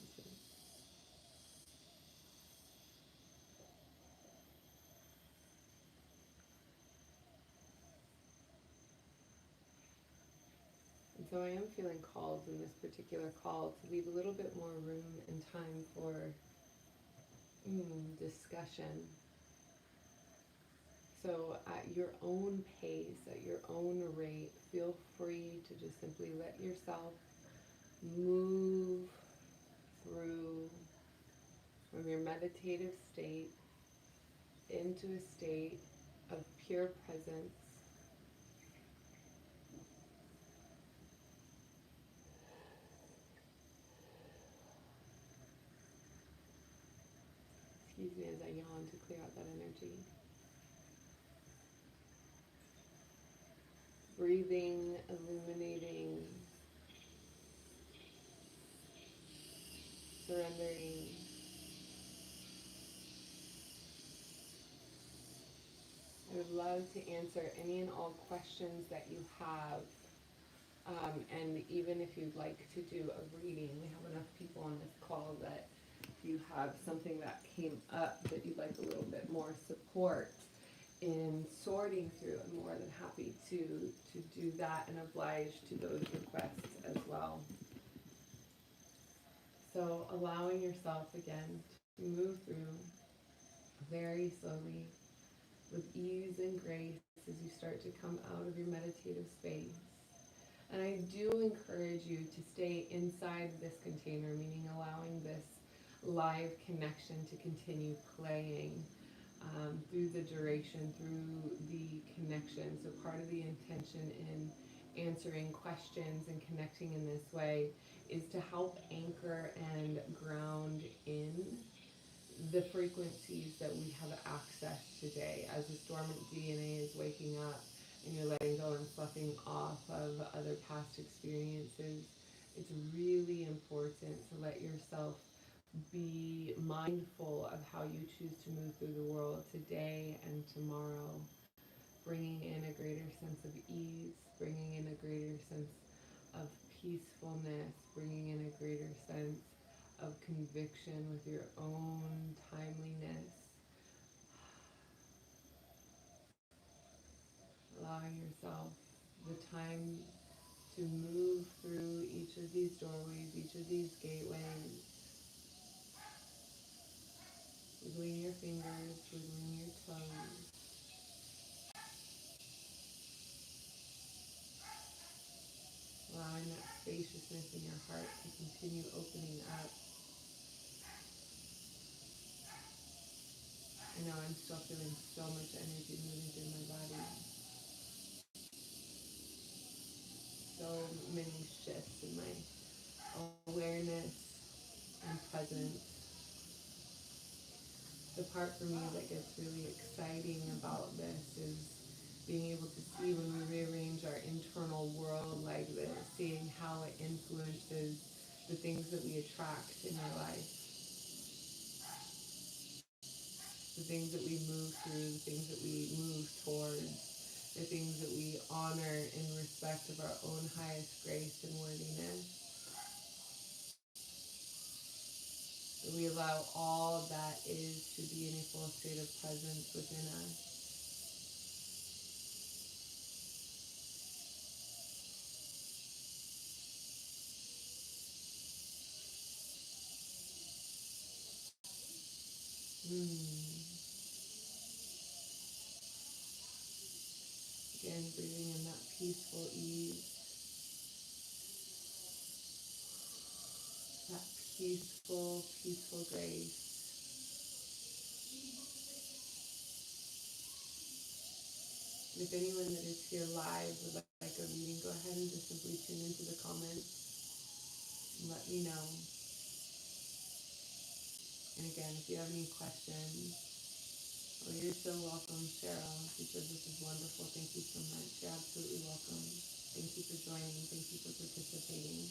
S1: And so I am feeling called in this particular call to leave a little bit more room and time for discussion. So at your own pace, at your own rate, feel free to just simply let yourself move through from your meditative state into a state of pure presence. Excuse me as I yawn to clear out that energy. Breathing, illuminating, surrendering. I would love to answer any and all questions that you have. And even if you'd like to do a reading, we have enough people on this call that if you have something that came up that you'd like a little bit more support in sorting through, I'm more than happy to do that and oblige to those requests as well. So allowing yourself again to move through very slowly with ease and grace as you start to come out of your meditative space. And I do encourage you to stay inside this container, meaning allowing this live connection to continue playing through the duration, through the connection. So part of the intention in answering questions and connecting in this way is to help anchor and ground in the frequencies that we have accessed today. As this dormant DNA is waking up and you're letting go and sloughing off of other past experiences, it's really important to let yourself be mindful of how you choose to move through the world today and tomorrow, bringing in a greater sense of ease, bringing in a greater sense of peacefulness, bringing in a greater sense of conviction with your own timeliness, allowing yourself the time to move through each of these doorways, each of these gateways, wiggling your fingers, wiggling your toes, allowing that spaciousness in your heart to continue opening up. I know I'm still feeling so much energy moving through my body. So many shifts in my awareness and presence. The part for me that gets really exciting about this is being able to see when we rearrange our internal world like this, seeing how it influences the things that we attract in our life, the things that we move through, the things that we move towards, the things that we honor in respect of our own highest grace and worthiness. That we allow all that is to be in a full state of presence within us. Again, breathing in that peaceful ease, that peaceful grace. And if anyone that is here live would like a reading, go ahead and just simply tune into the comments and let me know. And again, if you have any questions, oh, you're so welcome, Cheryl. She says this is wonderful. Thank you so much. You're absolutely welcome. Thank you for joining. Thank you for participating.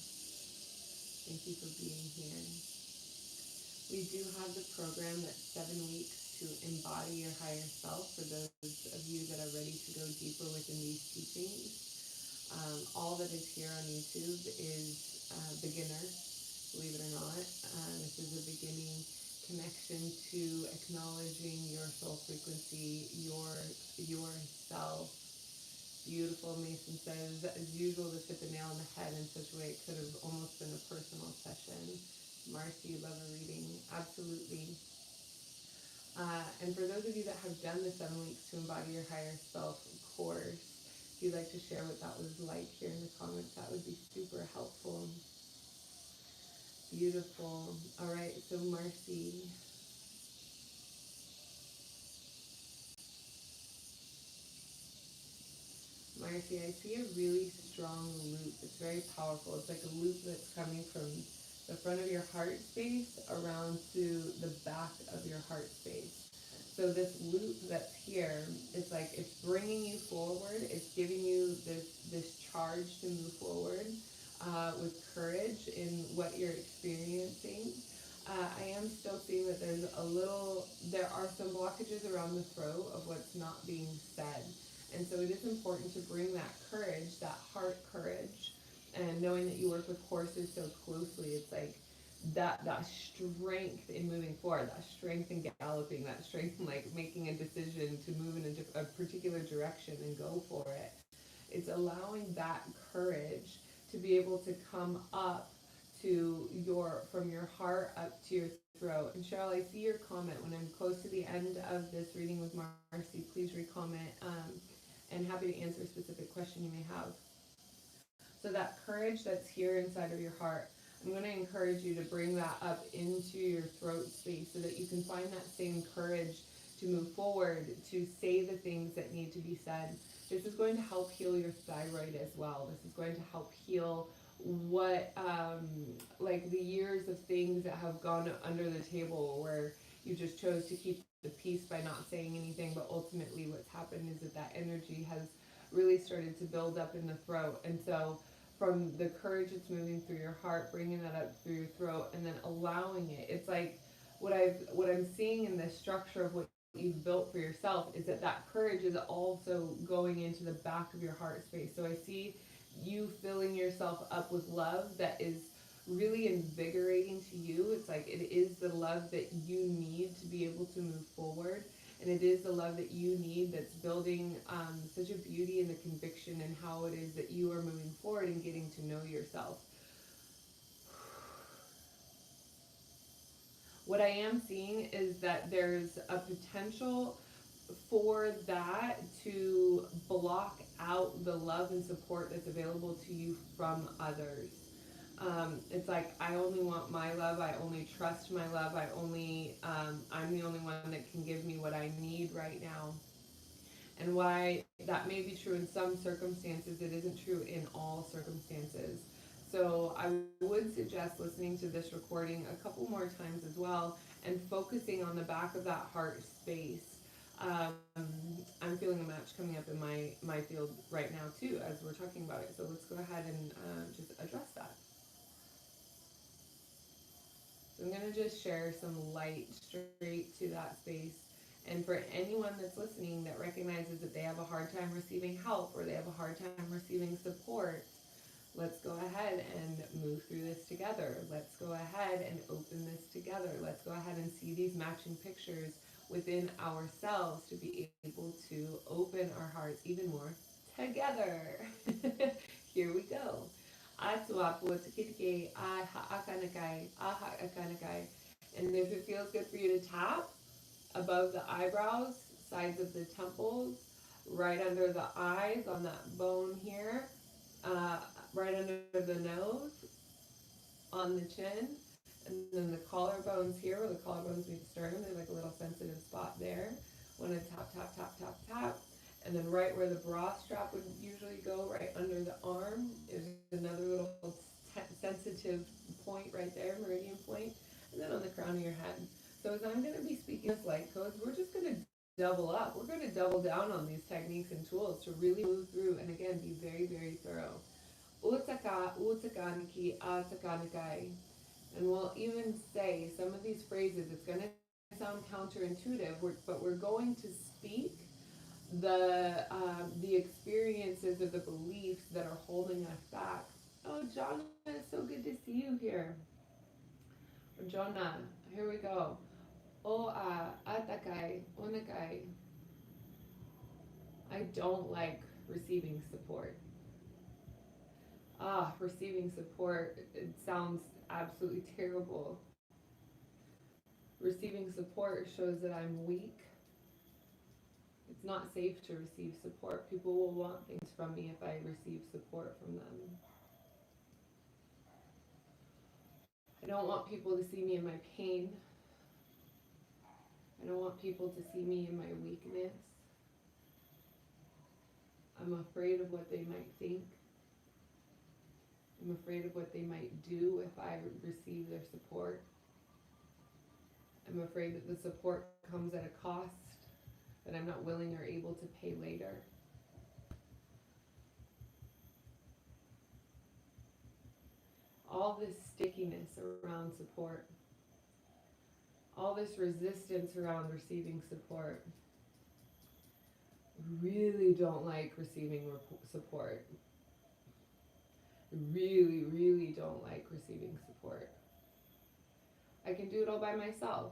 S1: Thank you for being here. We do have the program that's 7 weeks to embody your higher self for those of you that are ready to go deeper within these teachings. All that is here on YouTube is beginner, believe it or not. This is a beginning connection to acknowledging your soul frequency, yourself. Beautiful. Mason says, as usual, this hit the nail on the head in such a way it could have almost been a personal session. Marcy, love a reading. Absolutely. And for those of you that have done the 7 weeks to embody your higher self course, if you'd like to share what that was like here in the comments, that would be super helpful. Beautiful. All right, so Marcy. Marcy, I see a really strong loop. It's very powerful. It's like a loop that's coming from the front of your heart space around to the back of your heart space. So this loop that's here, it's like it's bringing you forward. It's giving you this charge to move forward with courage in what you're experiencing. I am still seeing that there are some blockages around the throat of what's not being said. And so it is important to bring that courage, that heart courage, and knowing that you work with horses so closely, it's like that strength in moving forward, that strength in galloping, that strength in like making a decision to move in a particular direction and go for it. It's allowing that courage to be able to come up to from your heart up to your throat. And Cheryl, I see your comment. When I'm close to the end of this reading with Marcy, please re-comment, and happy to answer a specific question you may have. So that courage that's here inside of your heart, I'm going to encourage you to bring that up into your throat space so that you can find that same courage to move forward, to say the things that need to be said, This is going to help heal your thyroid as well. This is going to help heal what, like the years of things that have gone under the table where you just chose to keep the peace by not saying anything, but ultimately what's happened is that that energy has really started to build up in the throat. And so from the courage that's moving through your heart, bringing that up through your throat, and then allowing it. It's like what I'm seeing in the structure of what you've built for yourself is that that courage is also going into the back of your heart space. So I see you filling yourself up with love that is really invigorating to you. It's like it is the love that you need to be able to move forward. And it is the love that you need that's building such a beauty in the conviction and how it is that you are moving forward and getting to know yourself. What I am seeing is that there's a potential for that to block out the love and support that's available to you from others. It's like, I only want my love, I only trust my love, I'm the only one that can give me what I need right now. And why that may be true in some circumstances, it isn't true in all circumstances. So I would suggest listening to this recording a couple more times as well and focusing on the back of that heart space. Um, I'm feeling a match coming up in my field right now too as we're talking about it. So let's go ahead and just address that. So I'm going to just share some light straight to that space. And for anyone that's listening that recognizes that they have a hard time receiving help or they have a hard time receiving support, let's go ahead and move through this together. Let's go ahead and open this together. Let's go ahead and see these matching pictures within ourselves to be able to open our hearts even more together. Here we go. And if it feels good for you to tap above the eyebrows, sides of the temples, right under the eyes on that bone here, right under the nose, on the chin, and then the collarbones here, where the collarbones meet the sternum, there's like a little sensitive spot there. Want to tap, tap, tap, tap, tap. And then right where the bra strap would usually go, right under the arm, is another little sensitive point right there, meridian point. And then on the crown of your head. So as I'm going to be speaking this light codes, we're just going to double up. We're going to double down on these techniques and tools to really move through and again be very, very thorough. Utaka, utakaniki, atakanakai. And we'll even say some of these phrases, it's going to sound counterintuitive, but we're going to speak the experiences or the beliefs that are holding us back. Oh, Jonna, it's so good to see you here. Jonah, here we go. Oa, atakai, onakai. I don't like receiving support. Receiving support, it sounds absolutely terrible. Receiving support shows that I'm weak. It's not safe to receive support. People will want things from me if I receive support from them. I don't want people to see me in my pain. I don't want people to see me in my weakness. I'm afraid of what they might think. I'm afraid of what they might do if I receive their support. I'm afraid that the support comes at a cost that I'm not willing or able to pay later. All this stickiness around support, all this resistance around receiving support. Really don't like receiving support. Really, really don't like receiving support. I can do it all by myself.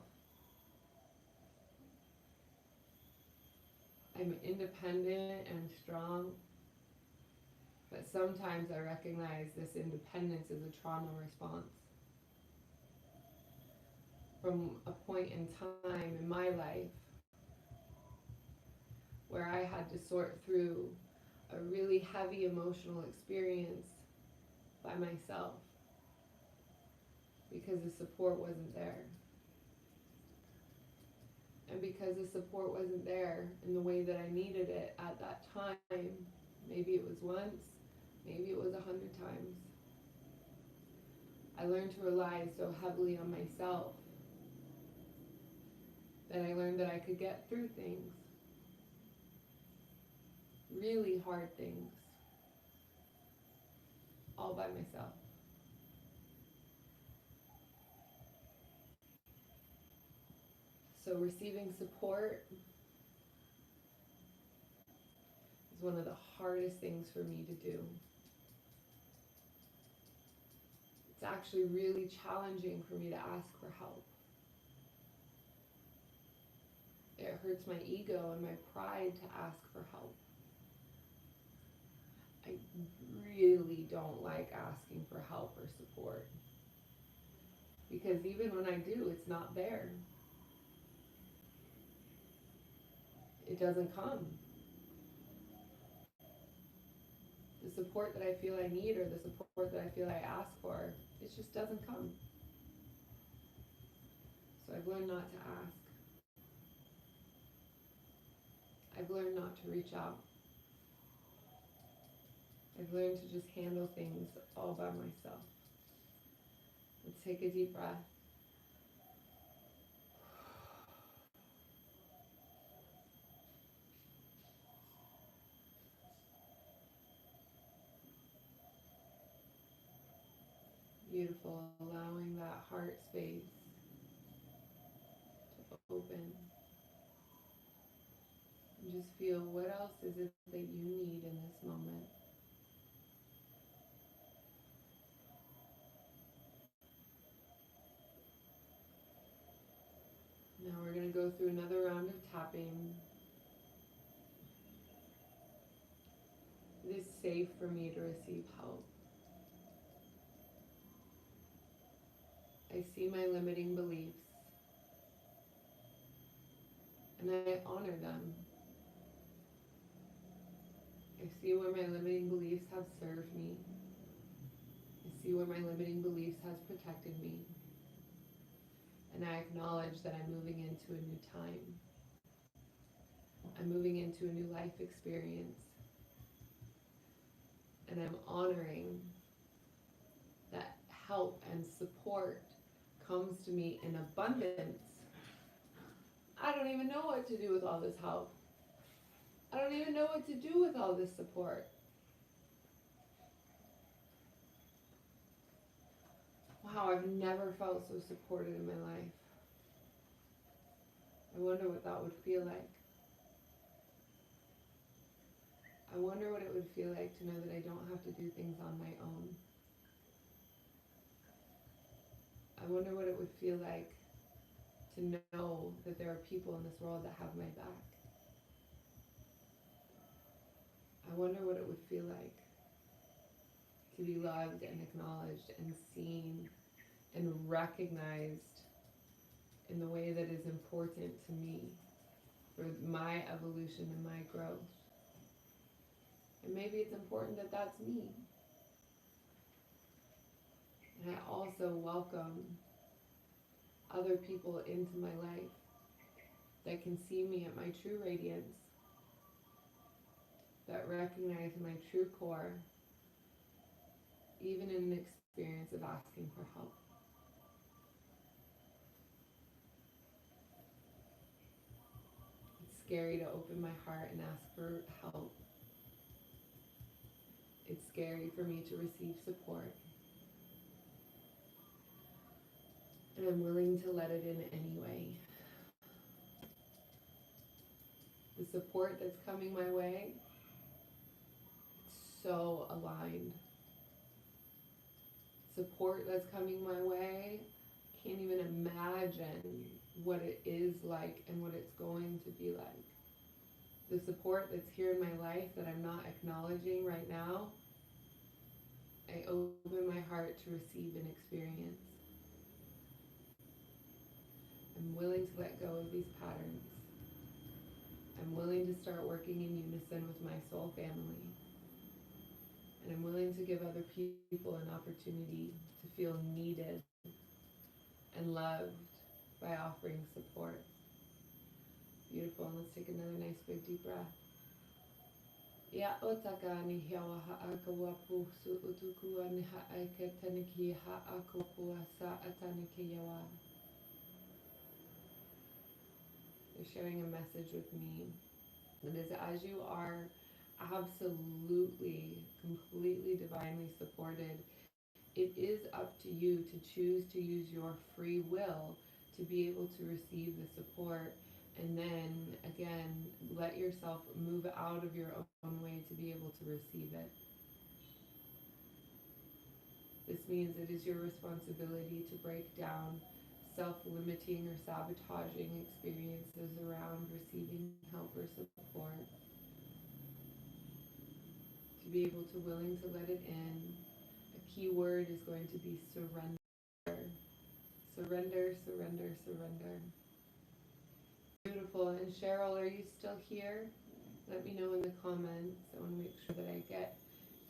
S1: I'm independent and strong, but sometimes I recognize this independence as a trauma response. From a point in time in my life where I had to sort through a really heavy emotional experience by myself because the support wasn't there. And because the support wasn't there in the way that I needed it at that time, maybe it was once, maybe it was 100 times, I learned to rely so heavily on myself that I learned that I could get through things, really hard things, all by myself. So receiving support is one of the hardest things for me to do. It's actually really challenging for me to ask for help. It hurts my ego and my pride to ask for help. I really don't like asking for help or support. Because even when I do, it's not there. It doesn't come. The support that I feel I need or the support that I feel I ask for, it just doesn't come. So I've learned not to ask. I've learned not to reach out. I've learned to just handle things all by myself. Let's take a deep breath. Beautiful, allowing that heart space to open. And just feel, what else is it that you need in this moment? Now we're going to go through another round of tapping. It is safe for me to receive help. I see my limiting beliefs, and I honor them. I see where my limiting beliefs have served me. I see where my limiting beliefs has protected me. And I acknowledge that I'm moving into a new time. I'm moving into a new life experience. And I'm honoring that help and support comes to me in abundance. I don't even know what to do with all this help. I don't even know what to do with all this support. Wow, I've never felt so supported in my life. I wonder what that would feel like. I wonder what it would feel like to know that I don't have to do things on my own. I wonder what it would feel like to know that there are people in this world that have my back. I wonder what it would feel like to be loved and acknowledged and seen and recognized in the way that is important to me for my evolution and my growth. And maybe it's important that that's me. And I also welcome other people into my life that can see me at my true radiance, that recognize my true core, even in an experience of asking for help. It's scary to open my heart and ask for help. It's scary for me to receive support. And I'm willing to let it in anyway. The support that's coming my way, it's so aligned. Support that's coming my way, I can't even imagine what it is like and what it's going to be like. The support that's here in my life that I'm not acknowledging right now, I open my heart to receive and experience. I'm willing to let go of these patterns. I'm willing to start working in unison with my soul family. And I'm willing to give other people an opportunity to feel needed and loved by offering support. Beautiful. Let's take another nice big deep breath. Ya otaka ni hiawa ha'akawapu su utukua ni ha'aike taniki ha'akopua sa ataniki yawa. You're sharing a message with me. It is as you are absolutely, completely divinely supported, it is up to you to choose to use your free will to be able to receive the support, and then again let yourself move out of your own way to be able to receive it. This means it is your responsibility to break down self-limiting or sabotaging experiences around receiving help or support, to be able to willing to let it in. A key word is going to be surrender. Surrender, surrender, surrender. Beautiful. And Cheryl, are you still here? Let me know in the comments. I want to make sure that I get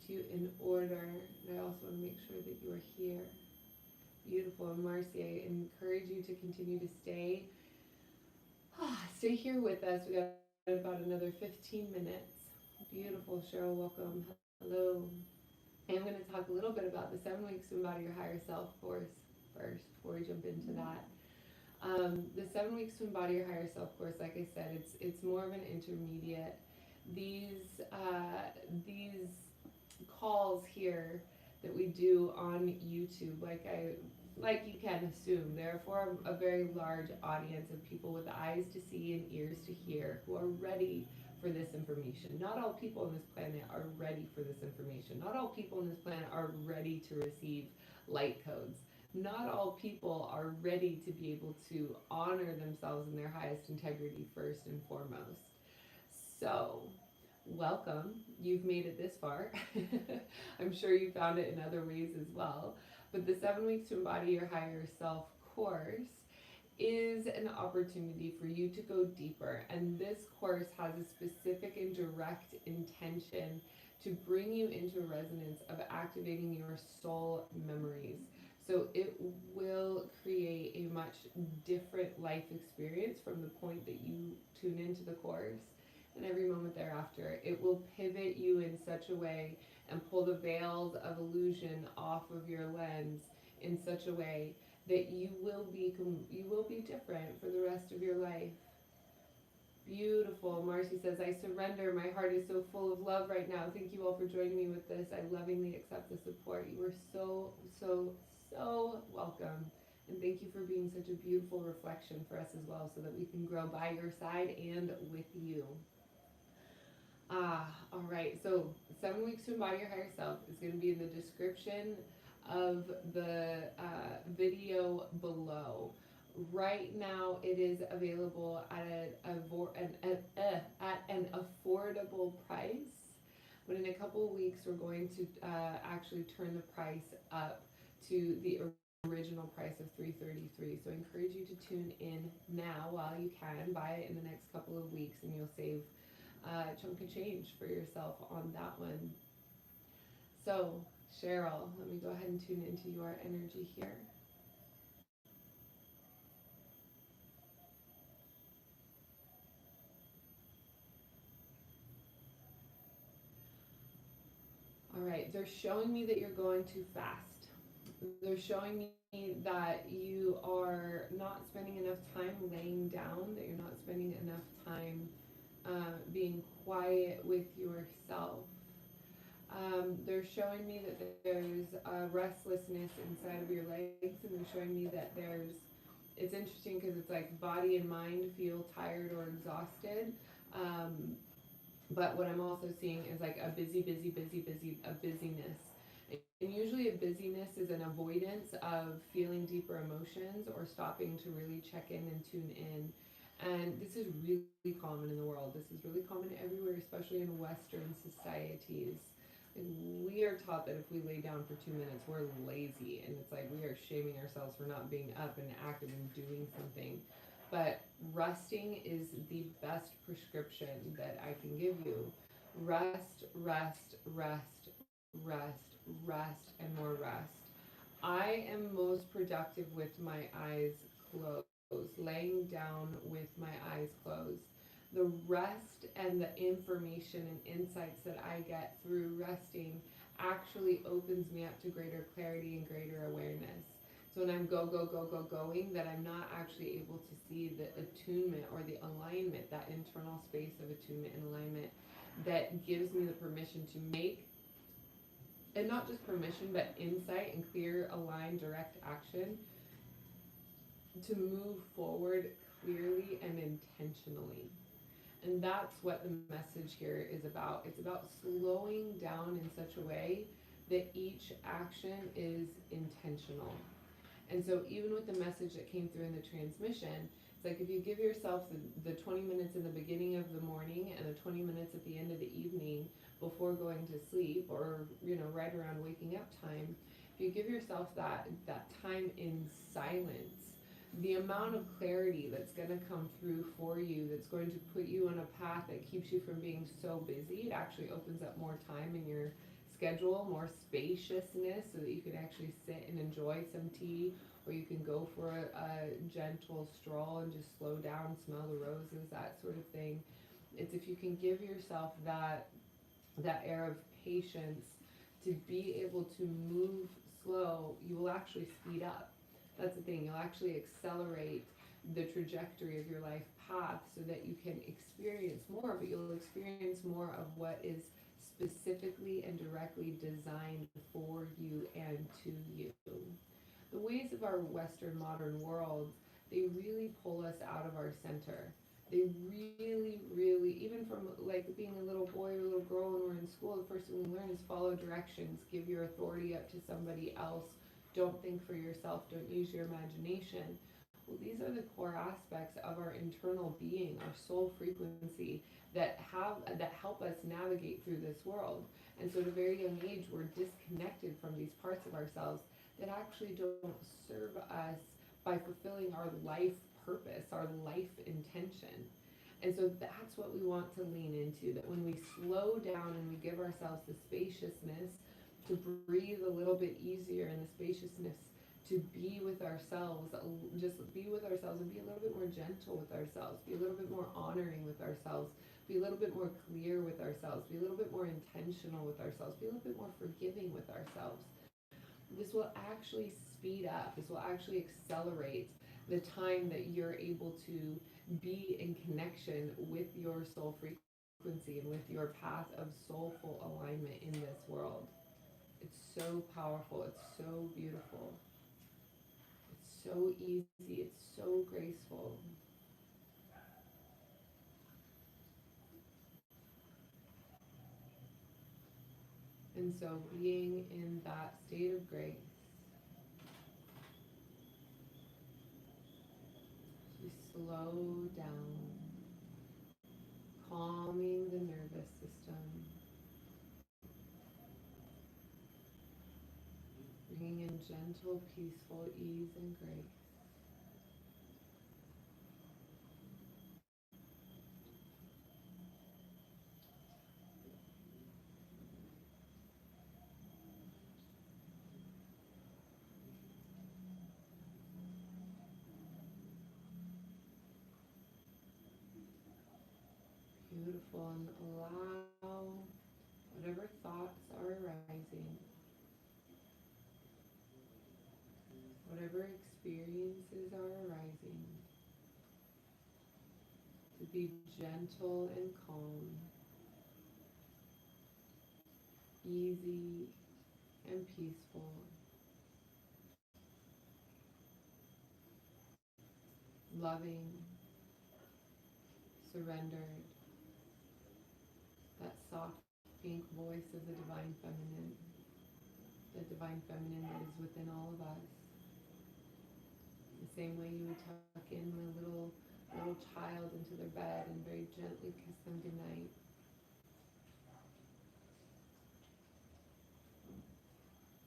S1: to you in order. And I also want to make sure that you are here. Beautiful. And Marcy, I encourage you to continue to stay here with us. We got about another 15 minutes. Beautiful. Cheryl, welcome. Hello. And I'm going to talk a little bit about the 7 weeks to embody your higher self course first before we jump into that. The 7 weeks to embody your higher self course, like I said, it's more of an intermediate. These calls here that we do on YouTube, like you can assume, they're for a very large audience of people with eyes to see and ears to hear who are ready for this information. Not all people on this planet are ready for this information. Not all people on this planet are ready to receive light codes. Not all people are ready to be able to honor themselves in their highest integrity first and foremost. So, welcome. You've made it this far. I'm sure you found it in other ways as well. But the 7 weeks to embody your higher self course is an opportunity for you to go deeper. And this course has a specific and direct intention to bring you into resonance of activating your soul memories. So it will create a much different life experience from the point that you tune into the course and every moment thereafter. It will pivot you in such a way and pull the veils of illusion off of your lens in such a way that you will be different for the rest of your life. Beautiful. Marcy says, I surrender. My heart is so full of love right now. Thank you all for joining me with this. I lovingly accept the support. You are so, so, so welcome. And thank you for being such a beautiful reflection for us as well, so that we can grow by your side and with you. All right. So 7 weeks to embody your higher self is going to be in the description of the video below. Right now, it is available at an affordable price. But in a couple of weeks, we're going to actually turn the price up to the original price of $333. So I encourage you to tune in now while you can. Buy it in the next couple of weeks, and you'll save a chunk of change for yourself on that one. So, Cheryl, let me go ahead and tune into your energy here. All right, they're showing me that you're going too fast. They're showing me that you are not spending enough time laying down, that you're not spending enough time being quiet with yourself. They're showing me that there's a restlessness inside of your legs, and they're showing me that it's interesting because it's like body and mind feel tired or exhausted. But what I'm also seeing is like a busyness. And usually a busyness is an avoidance of feeling deeper emotions or stopping to really check in and tune in. And this is really common in the world. This is really common everywhere, especially in Western societies. And we are taught that if we lay down for 2 minutes, we're lazy. And it's like we are shaming ourselves for not being up and active and doing something. But resting is the best prescription that I can give you. Rest, rest, rest, rest, rest, and more rest. I am most productive with my eyes closed. laying down with my eyes closed. The rest and the information and insights that I get through resting actually opens me up to greater clarity and greater awareness. So when I'm going, that I'm not actually able to see the attunement or the alignment, that internal space of attunement and alignment that gives me the permission to make, and not just permission, but insight and clear, aligned, direct action to move forward clearly and intentionally. And that's what the message here is about. It's about slowing down in such a way that each action is intentional. And so even with the message that came through in the transmission, it's like if you give yourself the 20 minutes in the beginning of the morning and the 20 minutes at the end of the evening before going to sleep, or right around waking up time, if you give yourself that time in silence, the amount of clarity that's going to come through for you, that's going to put you on a path that keeps you from being so busy. It actually opens up more time in your schedule, more spaciousness, so that you can actually sit and enjoy some tea, or you can go for a gentle stroll and just slow down, smell the roses, that sort of thing. It's if you can give yourself that air of patience to be able to move slow, you will actually speed up. That's the thing, you'll actually accelerate the trajectory of your life path so that you can experience more, but you'll experience more of what is specifically and directly designed for you and to you. The ways of our Western modern world, they really pull us out of our center. They really, even from like being a little boy or a little girl when we're in school, the first thing we learn is follow directions, give your authority up to somebody else, don't think for yourself, don't use your imagination. Well, these are the core aspects of our internal being, our soul frequency, that help us navigate through this world. And so at a very young age, we're disconnected from these parts of ourselves that actually don't serve us by fulfilling our life purpose, our life intention. And so that's what we want to lean into, that when we slow down and we give ourselves the spaciousness to breathe a little bit easier, and the spaciousness to be with ourselves, just be with ourselves and be a little bit more gentle with ourselves, be a little bit more honoring with ourselves, be a little bit more clear with ourselves, be a little bit more intentional with ourselves, be a little bit more forgiving with ourselves. This will actually speed up, this will actually accelerate the time that you're able to be in connection with your soul frequency and with your path of soulful alignment in this world. It's so powerful, it's so beautiful, it's so easy, it's so graceful. And so being in that state of grace, we slow down, calming the nervous system, bringing in gentle, peaceful ease and grace. Beautiful. And allow whatever thoughts are arising, whatever experiences are arising, to be gentle and calm, easy and peaceful, loving, surrendered. That soft pink voice of the divine feminine that is within all of us. The same way you would tuck in a little child into their bed and very gently kiss them goodnight.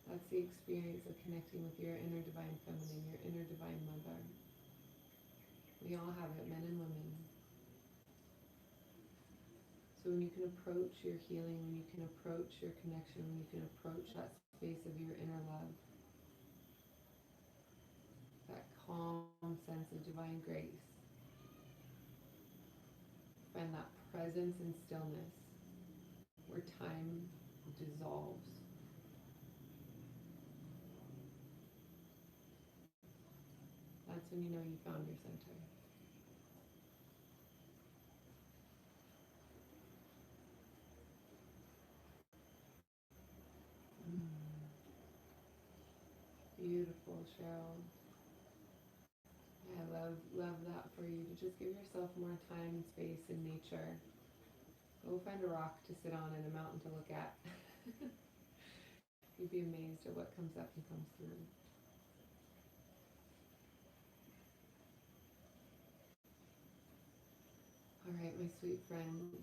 S1: That's the experience of connecting with your inner divine feminine, your inner divine mother. We all have it, men and women. So when you can approach your healing, when you can approach your connection, when you can approach that space of your inner love, that calm sense of divine grace. Find that presence and stillness where time dissolves. That's when you know you found your center. Beautiful, Cheryl. Yeah, I love that for you, to just give yourself more time and space in nature. Go find a rock to sit on and a mountain to look at. You'd be amazed at what comes up and comes through. All right, my sweet friends.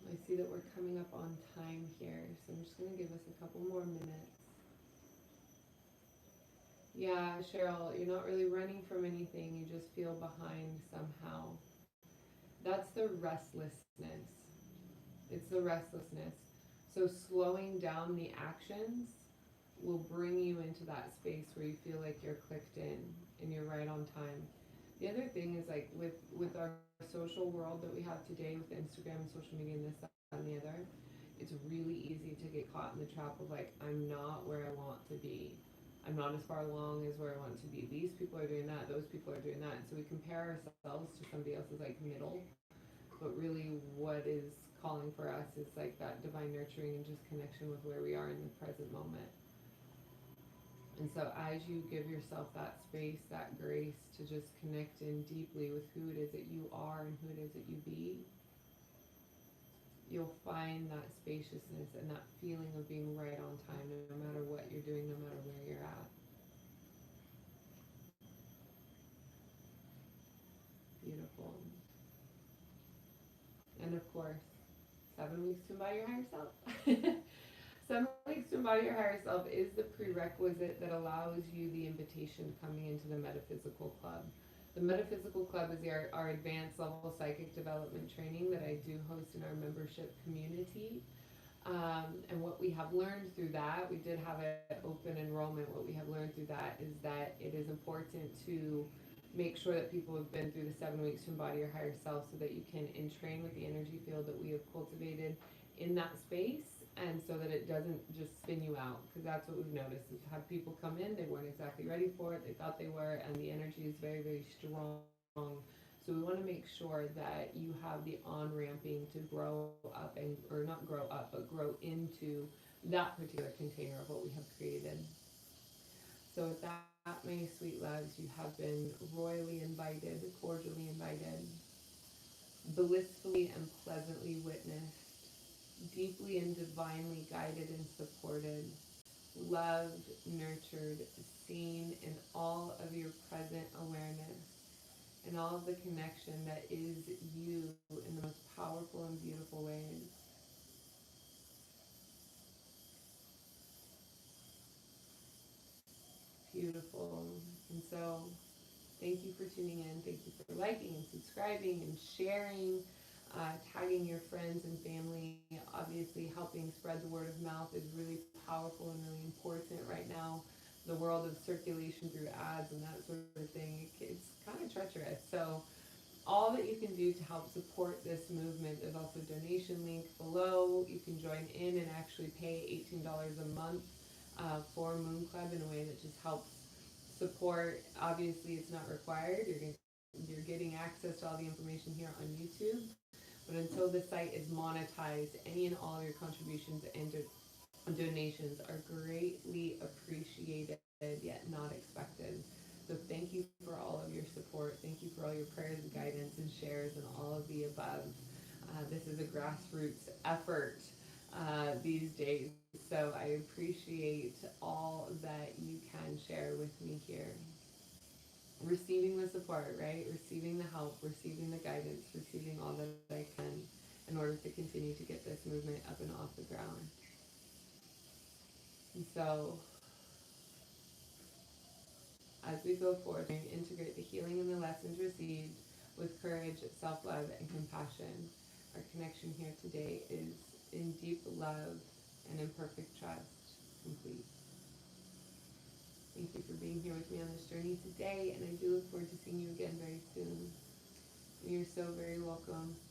S1: I see that we're coming up on time here, so I'm just going to give us a couple more minutes. Yeah, Cheryl, you're not really running from anything. You just feel behind somehow. That's the restlessness. It's the restlessness. So slowing down the actions will bring you into that space where you feel like you're clicked in and you're right on time. The other thing is, like, with our social world that we have today with Instagram and social media and this, that, and the other, it's really easy to get caught in the trap of, like, I'm not where I want to be. I'm not as far along as where I want to be. These people are doing that, those people are doing that. And so we compare ourselves to somebody else's, like, middle. But really what is calling for us is, like, that divine nurturing and just connection with where we are in the present moment. And so as you give yourself that space, that grace to just connect in deeply with who it is that you are and who it is that you be, you'll find that spaciousness and that feeling of being right on time, no matter what you're doing, no matter where you're at. Beautiful. And of course, 7 weeks to embody your higher self. 7 weeks to embody your higher self is the prerequisite that allows you the invitation coming into the Metaphysical Club. The Metaphysical Club is our advanced level psychic development training that I do host in our membership community. And what we have learned through that, we did have an open enrollment. What we have learned through that is that it is important to make sure that people have been through the 7 weeks to embody your higher self, so that you can entrain with the energy field that we have cultivated in that space, and so that it doesn't just spin you out. Because that's what we've noticed, is have people come in, they weren't exactly ready for it, they thought they were, and the energy is very, very strong. So we want to make sure that you have the on-ramping to grow up, and, or not grow up, but grow into that particular container of what we have created. So with that, my sweet loves, you have been royally invited, cordially invited, blissfully and pleasantly witnessed, deeply and divinely guided and supported, loved, nurtured, seen in all of your present awareness, and all of the connection that is you in the most powerful and beautiful ways. Beautiful. And so thank you for tuning in. Thank you for liking and subscribing and sharing, tagging your friends and family. Obviously, helping spread the word of mouth is really powerful and really important right now. The world of circulation through ads and that sort of thing, it's kind of treacherous. So all that you can do to help support this movement, there's also a donation link below. You can join in and actually pay $18 a month for Moon Club in a way that just helps support. Obviously, it's not required. You're getting access to all the information here on YouTube. But until the site is monetized, any and all of your contributions and donations are greatly appreciated, yet not expected. So thank you for all of your support. Thank you for all your prayers and guidance and shares and all of the above. This is a grassroots effort these days. So I appreciate all that you can share with me here. Receiving the support, right? Receiving the help, receiving the guidance, receiving all that I can in order to continue to get this movement up and off the ground. And so as we go forward, we integrate the healing and the lessons received with courage, self-love, and compassion. Our connection here today is in deep love and in perfect trust, complete. Thank you for being here with me on this journey today, and I do look forward to seeing you again very soon. welcome.